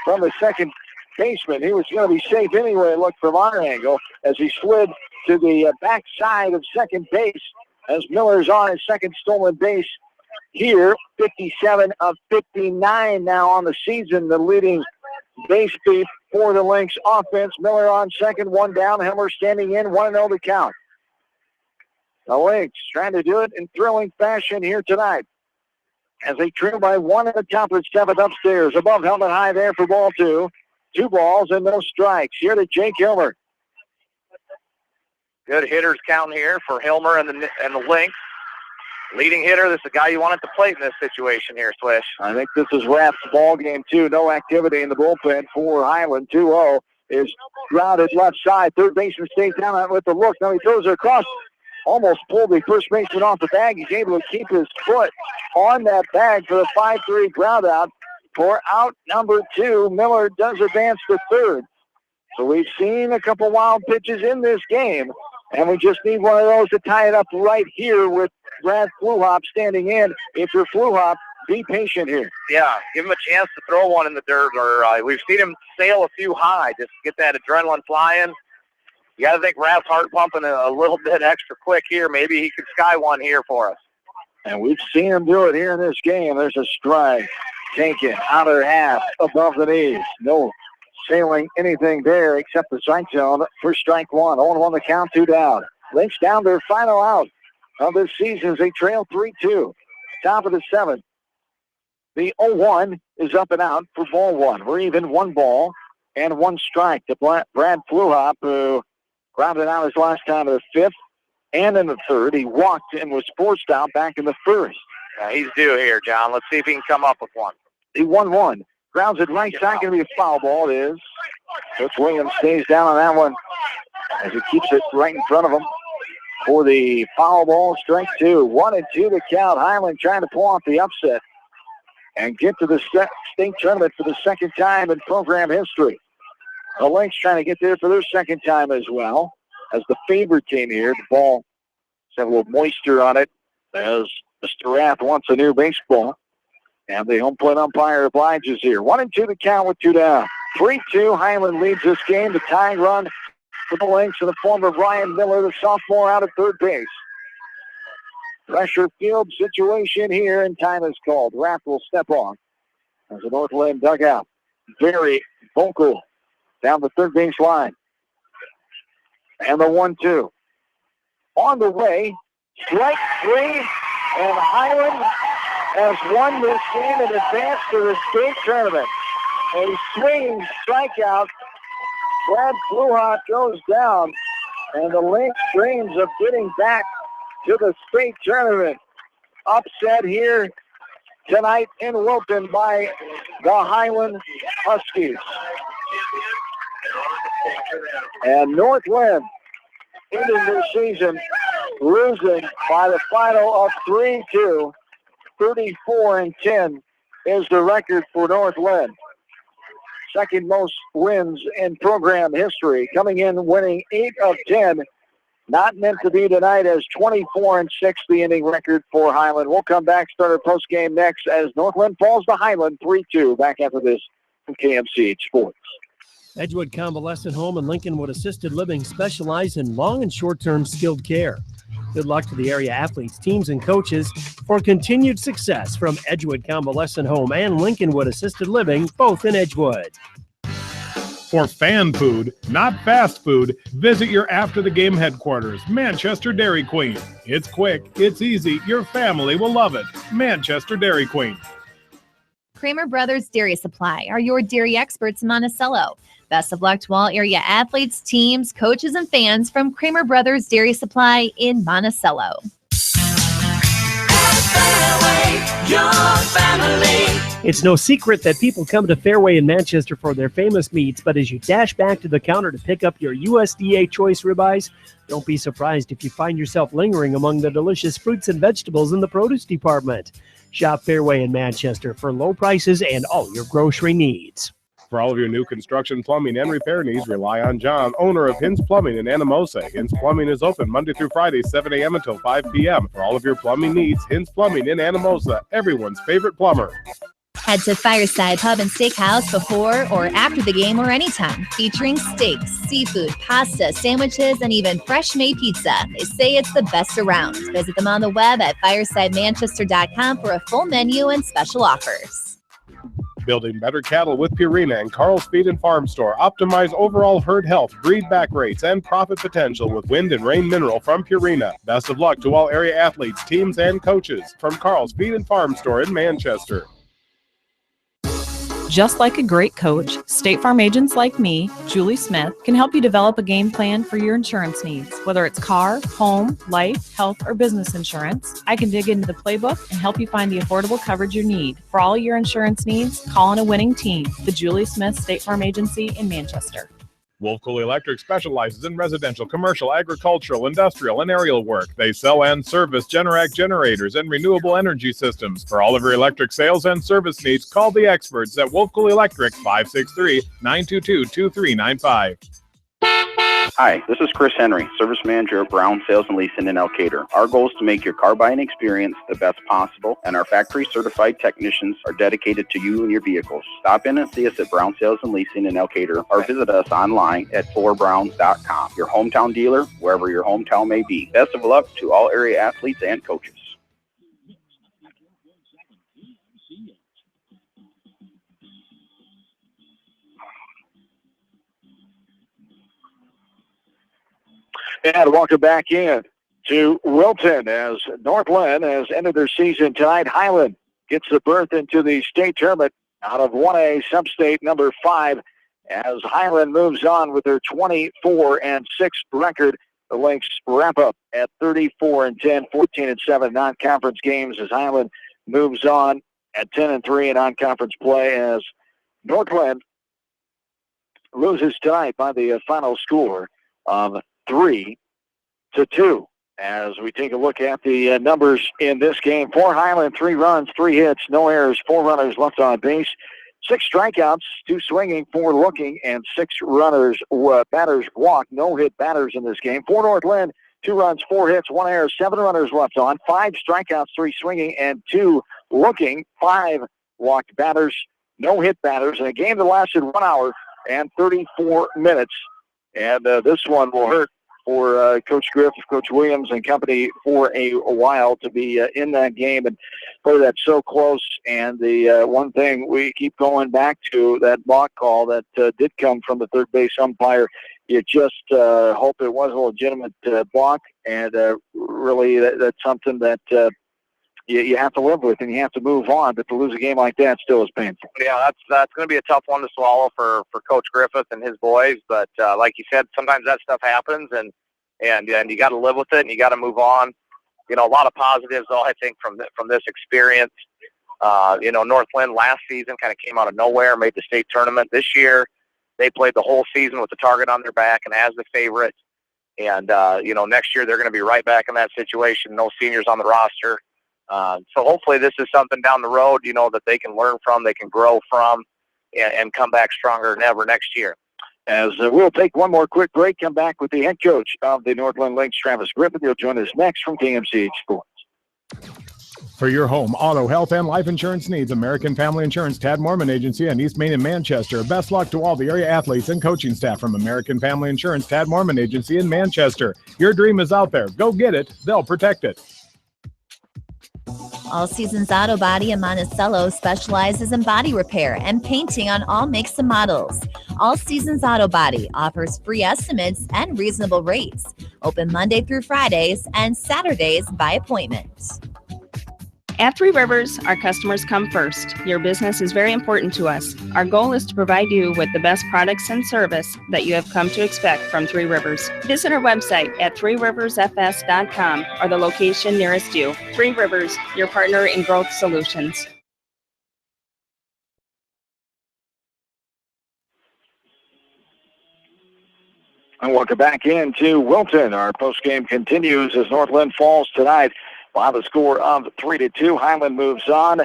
S2: from the second baseman. He was going to be safe anyway, look, from our angle, as he slid to the back side of second base as Miller's on his second stolen base here. 57 of 59 now on the season, the leading base beat for the Lynx offense. Miller on second, 1 down. Hilmer standing in, 1-0 to count. The Lynx trying to do it in thrilling fashion here tonight as they trail by 1 at the top of the 7th upstairs. Above helmet high there for ball 2. 2 balls and no strikes. Here to Jake Hilmer.
S3: Good hitters count here for Hilmer and the Lynx. Leading hitter, this is the guy you want at the plate in this situation here, Swish.
S2: I think this is Rath's ball game, too. No activity in the bullpen for Highland. 2-0 is grounded left side. Third baseman stays down with the look. Now he throws it across. Almost pulled the first baseman off the bag. He's able to keep his foot on that bag for the 5-3 ground out. For out number 2, Miller does advance to third. So we've seen a couple wild pitches in this game, and we just need one of those to tie it up right here with Brad Fluhop standing in. If you're Fluhop, be patient here.
S3: Yeah, give him a chance to throw one in the dirt, or we've seen him sail a few high, just get that adrenaline flying. You got to think Rath's heart pumping a little bit extra quick here. Maybe he could sky one here for us.
S2: And we've seen him do it here in this game. There's a strike taken outer half above the knees. No sailing anything there except the strike zone for strike 1. 0-1 the count, 2 down. Lynx down their final out of this season as they trail 3-2. Top of the 7th. The 0-1 is up and out for ball one. We're even 1 ball and 1 strike to Brad Fluhop, who grounded out his last time in the 5th and in the 3rd. He walked and was forced out back in the 1st.
S3: He's due here, John. Let's see if he can come up with one.
S2: The 1-1 grounds it right side. Going to be a foul ball. It is. Coach Williams stays down on that one as he keeps it right in front of him for the foul ball. Strike 2. 1-2 the count. Highland trying to pull off the upset and get to the state tournament for the 2nd time in program history. The Lynx trying to get there for their 2nd time as well as the favorite team here. The ball has a little moisture on it as Mr. Rath wants a new baseball. And the home plate umpire obliges here. 1-2 the count with 2 down. 3-2, Highland leads this game. The tying run for the Lynx in the form of Ryan Miller, the sophomore, out at third base. Pressure field situation here, and time is called. Rath will step on as the Northland dugout. Very vocal down the third base line. And the 1-2. On the way, strike 3, and Highland has won this game and advanced to the state tournament. A swinging strikeout. Brad Fluhop goes down, and the Lynx dreams of getting back to the state tournament. Upset here tonight in Wilton by the Highland Huskies. And Northland ending their season losing by the final of 3-2. 34-10 is the record for Northland. 2nd most wins in program history. Coming in winning 8 of 10. Not meant to be tonight as 24-6 the ending record for Highland. We'll come back, start our post-game next as Northland falls to Highland 3-2. Back after this from KMCH Sports.
S4: Edgewood Convalescent Home and Lincolnwood Assisted Living specialize in long and short-term skilled care. Good luck to the area athletes, teams, and coaches for continued success from Edgewood Convalescent Home and Lincolnwood Assisted Living, both in Edgewood.
S5: For fan food, not fast food, visit your after-the-game headquarters, Manchester Dairy Queen. It's quick, it's easy, your family will love it. Manchester Dairy Queen.
S17: Kramer Brothers Dairy Supply are your dairy experts in Monticello. Best of luck to all area athletes, teams, coaches, and fans from Kramer Brothers Dairy Supply in Monticello.
S4: It's no secret that people come to Fairway in Manchester for their famous meats, but as you dash back to the counter to pick up your USDA choice ribeyes, don't be surprised if you find yourself lingering among the delicious fruits and vegetables in the produce department. Shop Fairway in Manchester for low prices and all your grocery needs.
S5: For all of your new construction, plumbing, and repair needs, rely on John, owner of Hins Plumbing in Anamosa. Hins Plumbing is open Monday through Friday, 7 a.m. until 5 p.m. For all of your plumbing needs, Hins Plumbing in Anamosa, everyone's favorite plumber.
S17: Head to Fireside Pub and Steakhouse before or after the game or anytime, featuring steaks, seafood, pasta, sandwiches, and even fresh-made pizza. They say it's the best around. Visit them on the web at firesidemanchester.com for a full menu and special offers.
S5: Building better cattle with Purina and Carl's Feed and Farm Store. Optimize overall herd health, breed back rates, and profit potential with Wind and Rain Mineral from Purina. Best of luck to all area athletes, teams, and coaches from Carl's Feed and Farm Store in Manchester.
S10: Just like a great coach, State Farm agents like me, Julie Smith, can help you develop a game plan for your insurance needs. Whether it's car, home, life, health, or business insurance, I can dig into the playbook and help you find the affordable coverage you need. For all your insurance needs, call on a winning team. The Julie Smith State Farm Agency in Manchester.
S5: Wolf Cool Electric specializes in residential, commercial, agricultural, industrial, and aerial work. They sell and service Generac generators and renewable energy systems. For all of your electric sales and service needs, call the experts at Wolf Cool Electric, 563-922-2395.
S9: Hi, this is Chris Henry, Service Manager at Brown Sales and Leasing in Elkader. Our goal is to make your car buying experience the best possible, and our factory-certified technicians are dedicated to you and your vehicles. Stop in and see us at Brown Sales and Leasing in Elkader, or visit us online at FullRBrowns.com. Your hometown dealer, wherever your hometown may be. Best of luck to all area athletes and coaches.
S2: And welcome back in to Wilton as Northland has ended their season tonight. Highland gets the berth into the state tournament out of 1A Substate number 5 as Highland moves on with their 24-6 record. The Lynx wrap up at 34-10, 14-7 non-conference games as Highland moves on at 10-3 in non-conference play as Northland loses tonight by the final score of 3-2. As we take a look at the numbers in this game, for Highland, 3 runs, 3 hits, no errors, 4 runners left on base, 6 strikeouts, 2 swinging, 4 looking, and 6 runners, batters walked, no hit batters in this game. For Northland, 2 runs, 4 hits, 1 error, 7 runners left on, 5 strikeouts, 3 swinging, and 2 looking, 5 walked batters, no hit batters, in a game that lasted 1 hour and 34 minutes. And this one will hurt for Coach Griff, Coach Williams, and company for a while to be in that game and play that so close. And the one thing we keep going back to, that balk call that did come from the third base umpire, you just hope it was a legitimate balk, and really that's something that you have to live with and you have to move on. But to lose a game like that still is painful.
S3: Yeah, that's going to be a tough one to swallow for Coach Griffith and his boys. But like you said, sometimes that stuff happens, and you got to live with it and you got to move on. You know, a lot of positives, though, I think, from this experience. Northland last season kind of came out of nowhere, made the state tournament. This year, they played the whole season with the target on their back and as the favorite. And, next year they're going to be right back in that situation. No seniors on the roster. So hopefully this is something down the road, that they can learn from, they can grow from, and come back stronger than ever next year.
S2: As we'll take one more quick break, come back with the head coach of the Northland Lynx, Travis Griffith. He'll join us next from KMCH Sports.
S5: For your home, auto, health, and life insurance needs, American Family Insurance, Tad Mormon Agency in East Main and Manchester. Best luck to all the area athletes and coaching staff from American Family Insurance, Tad Mormon Agency in Manchester. Your dream is out there. Go get it. They'll protect it.
S17: All Seasons Auto Body in Monticello specializes in body repair and painting on all makes and models. All Seasons Auto Body offers free estimates and reasonable rates. Open Monday through Fridays and Saturdays by appointment.
S10: At Three Rivers, our customers come first. Your business is very important to us. Our goal is to provide you with the best products and service that you have come to expect from Three Rivers. Visit our website at threeriversfs.com or the location nearest you. Three Rivers, your partner in growth solutions.
S2: And welcome back into Wilton. Our postgame continues as Northland falls tonight by the score of 3-2. Highland moves on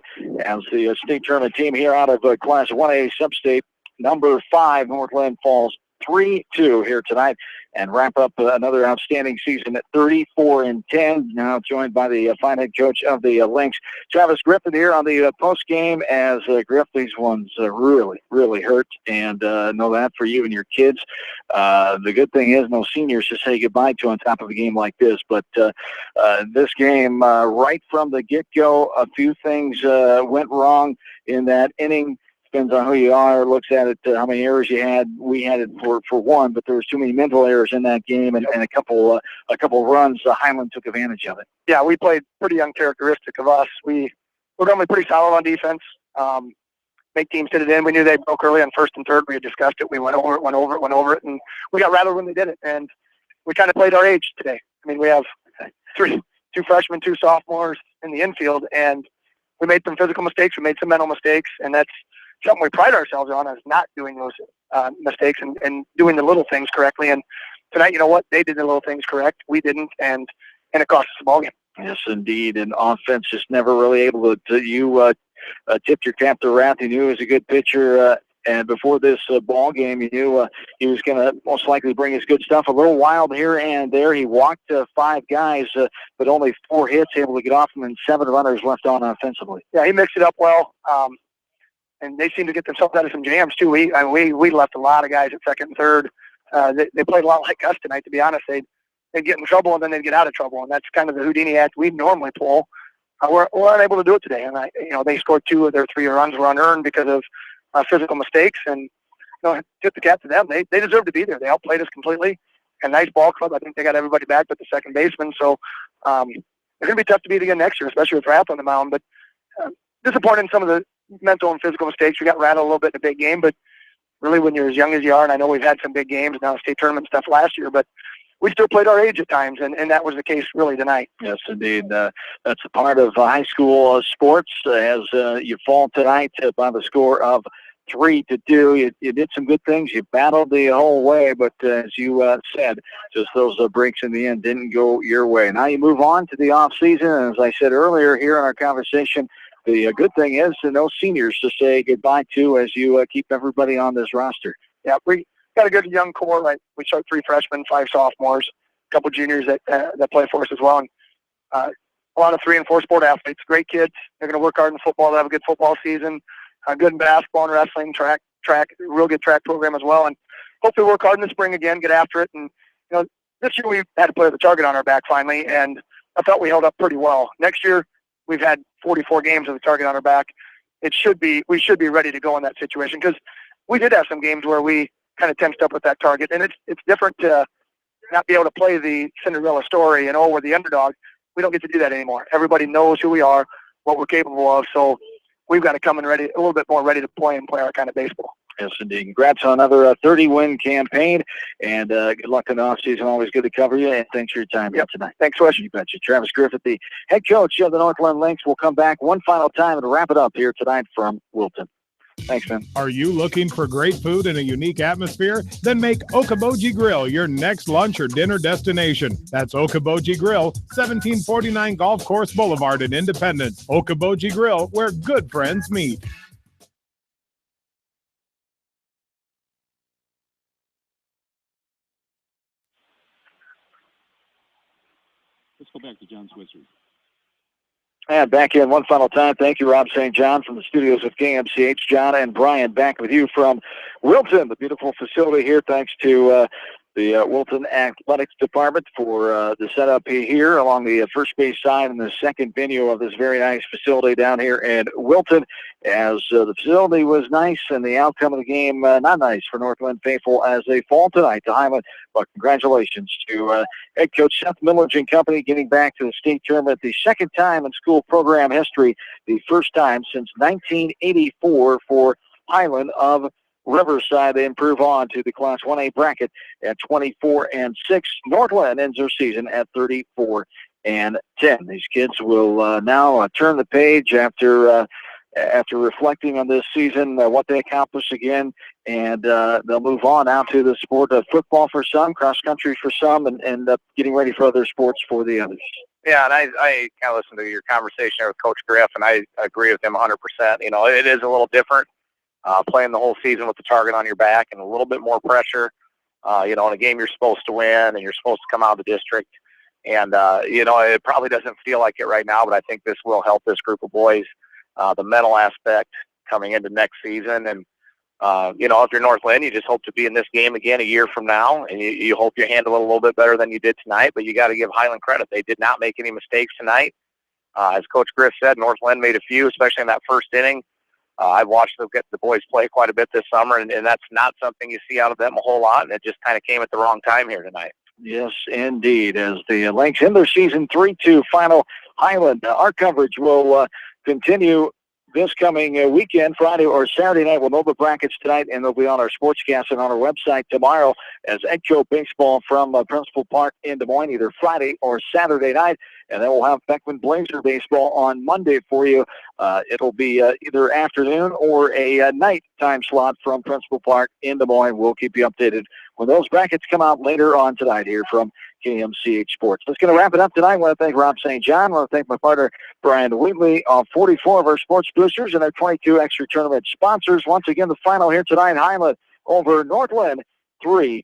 S2: as the state tournament team here out of Class 1A Substate number 5. Northland falls 3-2 here tonight and wrap up another outstanding season at 34-10. Now joined by the fine head coach of the Lynx, Travis Griffith, here on the post game. As Griff, these ones really, really hurt, and know that for you and your kids. The good thing is no seniors to say goodbye to on top of a game like this. But this game, right from the get-go, a few things went wrong in that inning. Depends on who you are, looks at it, how many errors you had. We had it for one, but there was too many mental errors in that game, and a couple runs. Highland took advantage of it.
S3: Yeah, we played pretty uncharacteristic of us. We're normally pretty solid on defense. Make teams hit it in. We knew they broke early on first and third. We had discussed it. We went over it, and we got rattled when they did it. And we kind of played our age today. I mean, we have two freshmen, 2 sophomores in the infield, and we made some physical mistakes. We made some mental mistakes, and that's something we pride ourselves on, is not doing those mistakes and doing the little things correctly. And tonight, you know what? They did the little things correct. We didn't, and it cost us the ball game.
S2: Yes, indeed. And offense just never really able to you tipped your cap to Rath. You knew he was a good pitcher. And before this ball game, you knew he was going to most likely bring his good stuff. A little wild here and there. He walked 5 guys, but only 4 hits, able to get off him, and 7 runners left on offensively.
S3: Yeah, he mixed it up well. And they seem to get themselves out of some jams, too. We left a lot of guys at second and third. They played a lot like us tonight, to be honest. They'd get in trouble, and then they'd get out of trouble, and that's kind of the Houdini act we normally pull. We're unable to do it today. And, they scored 2 of their 3 runs were unearned because of physical mistakes. And, tip the cap to them. They deserve to be there. They outplayed us completely. And nice ball club. I think they got everybody back but the second baseman. So it's going to be tough to beat again next year, especially with Rath on the mound. But
S11: disappointed in some of the mental and physical mistakes. We got rattled a little bit in a big game, but really when you're as young as you are, and I know we've had some big games, now state tournament stuff last year, but we still played our age at times, and that was the case really tonight.
S2: Yes, indeed. That's a part of high school sports as you fall tonight by the score of 3-2. You did some good things. You battled the whole way, but as you said, just those breaks in the end didn't go your way. Now you move on to the off season, and as I said earlier here in our conversation, the good thing is no seniors to say goodbye to as you keep everybody on this roster.
S11: Yeah, we got a good young core. Right? We start 3 freshmen, 5 sophomores, a couple juniors that play for us as well, and a lot of 3 and 4 sport athletes. Great kids. They're going to work hard in football. They have a good football season. Good in basketball and wrestling, track, real good track program as well, and hopefully work hard in the spring again, get after it. And this year we had to play the target on our back finally, and I thought we held up pretty well. Next year we've had 44 games with the target on our back. We should be ready to go in that situation because we did have some games where we kind of tensed up with that target, and it's different to not be able to play the Cinderella story and we're the underdog. We don't get to do that anymore. Everybody knows who we are, what we're capable of, so we've got to come in ready, a little bit more ready to play our kind of baseball.
S2: Yes, indeed. Congrats on another 30-win campaign, and good luck in the offseason. Always good to cover you, and thanks for your time tonight.
S11: Thanks, Wes.
S2: You betcha. Travis Griffith, the head coach of the Northland Lynx, will come back one final time and wrap it up here tonight from Wilton. Thanks, man.
S5: Are you looking for great food in a unique atmosphere? Then make Okoboji Grill your next lunch or dinner destination. That's Okoboji Grill, 1749 Golf Course Boulevard in Independence. Okoboji Grill, where good friends meet.
S16: Let's go back to John Switzer.
S2: And back in one final time. Thank you, Rob St. John from the studios of KMCH. John and Brian back with you from Wilton, the beautiful facility here. Thanks to the Wilton Athletics Department for the setup here along the first base side and the second venue of this very nice facility down here in Wilton. As the facility was nice and the outcome of the game not nice for Northland faithful as they fall tonight to Highland. But congratulations to head coach Seth Millage and company getting back to the state tournament the second time in school program history, the first time since 1984 for Highland of Riverside. They improve on to the Class 1A bracket at 24-6. Northland ends their season at 34-10. These kids will now turn the page after reflecting on this season, what they accomplished again, and they'll move on out to the sport of football for some, cross country for some, and getting ready for other sports for the others.
S3: Yeah, and I kind of listened to your conversation there with Coach Griff, and I agree with him 100%. It is a little different. Playing the whole season with the target on your back and a little bit more pressure, in a game you're supposed to win and you're supposed to come out of the district. And, it probably doesn't feel like it right now, but I think this will help this group of boys, the mental aspect coming into next season. And, if you're Northland, you just hope to be in this game again a year from now, and you hope you handle it a little bit better than you did tonight. But you got to give Highland credit. They did not make any mistakes tonight. As Coach Griff said, Northland made a few, especially in that first inning. I've watched them get the boys play quite a bit this summer, and that's not something you see out of them a whole lot, and it just kind of came at the wrong time here tonight.
S2: Yes, indeed. As the Lynx end their season 3-2 final Highland, our coverage will continue this coming weekend, Friday or Saturday night. We'll know the brackets tonight, and they'll be on our sportscast and on our website tomorrow as Echo Baseball from Principal Park in Des Moines, either Friday or Saturday night. And then we'll have Beckman Blazer Baseball on Monday for you. It'll be either afternoon or a night time slot from Principal Park in Des Moines. We'll keep you updated when those brackets come out later on tonight here from KMCH Sports. That's going to wrap it up tonight. I want to thank Rob St. John. I want to thank my partner, Brian Wheatley, 44 of our sports boosters and our 22 extra tournament sponsors. Once again, the final here tonight, Highland over Northland, 3-2.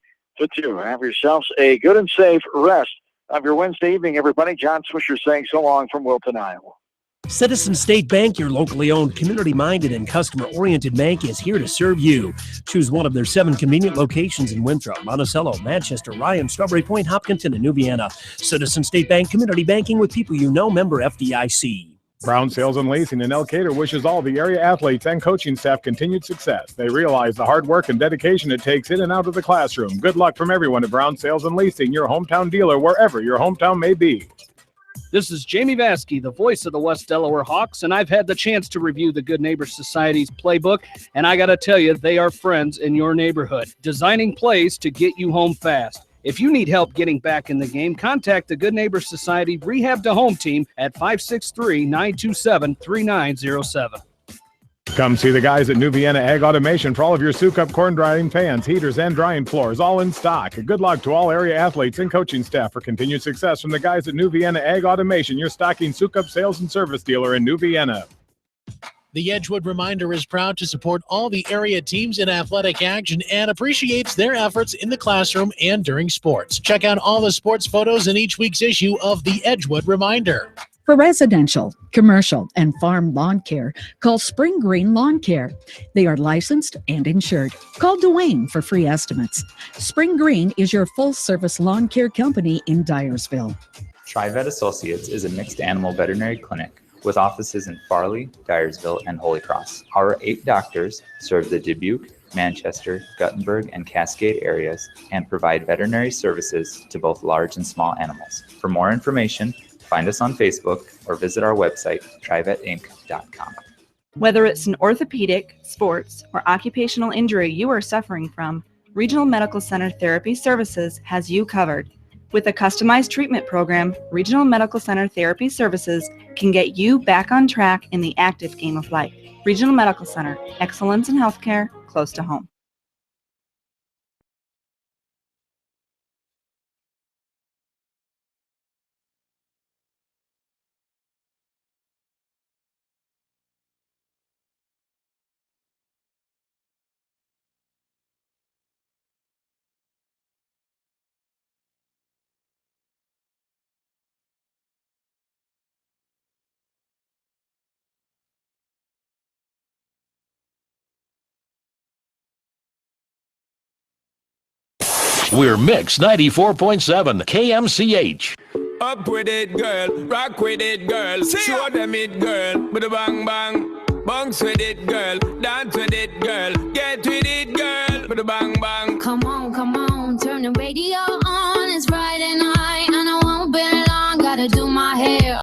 S2: Have yourselves a good and safe rest of your Wednesday evening, everybody. John Swisher saying so long from Wilton, Iowa.
S4: Citizen State Bank, your locally owned, community-minded, and customer-oriented bank, is here to serve you. Choose one of their 7 convenient locations in Winthrop, Monticello, Manchester, Ryan, Strawberry Point, Hopkinton, and New Vienna. Citizen State Bank, community banking with people you know, member FDIC.
S5: Brown Sales and Leasing in Elkader wishes all the area athletes and coaching staff continued success. They realize the hard work and dedication it takes in and out of the classroom. Good luck from everyone at Brown Sales and Leasing, your hometown dealer wherever your hometown may be.
S6: This is Jamie Vaskey, the voice of the West Delaware Hawks, and I've had the chance to review the Good Neighbor Society's playbook, and I got to tell you, they are friends in your neighborhood, designing plays to get you home fast. If you need help getting back in the game, contact the Good Neighbor Society Rehab to Home team at 563-927-3907.
S5: Come see the guys at New Vienna Ag Automation for all of your Soukup corn drying fans, heaters, and drying floors, all in stock. Good luck to all area athletes and coaching staff for continued success from the guys at New Vienna Ag Automation, your stocking Soukup sales and service dealer in New Vienna.
S7: The Edgewood Reminder is proud to support all the area teams in athletic action and appreciates their efforts in the classroom and during sports. Check out all the sports photos in each week's issue of the Edgewood Reminder.
S12: For residential, commercial, and farm lawn care, call Spring Green Lawn Care. They are licensed and insured. Call Dwayne for free estimates. Spring Green is your full-service lawn care company in Dyersville.
S22: TriVet Associates is a mixed animal veterinary clinic with offices in Farley, Dyersville, and Holy Cross. Our 8 doctors serve the Dubuque, Manchester, Guttenberg, and Cascade areas and provide veterinary services to both large and small animals. For more information, find us on Facebook or visit our website, trivetinc.com.
S10: Whether it's an orthopedic, sports, or occupational injury you are suffering from, Regional Medical Center Therapy Services has you covered. With a customized treatment program, Regional Medical Center Therapy Services can get you back on track in the active game of life. Regional Medical Center, excellence in healthcare, close to home.
S23: We're Mix 94.7 KMCH.
S24: Up with it, girl. Rock with it, girl. Show them it, girl. With a bang bang. Bounce with it, girl. Dance with it, girl. Get with it, girl. With a bang bang.
S25: Come on. Turn the radio on. It's Friday night and I won't be long. Gotta do my hair.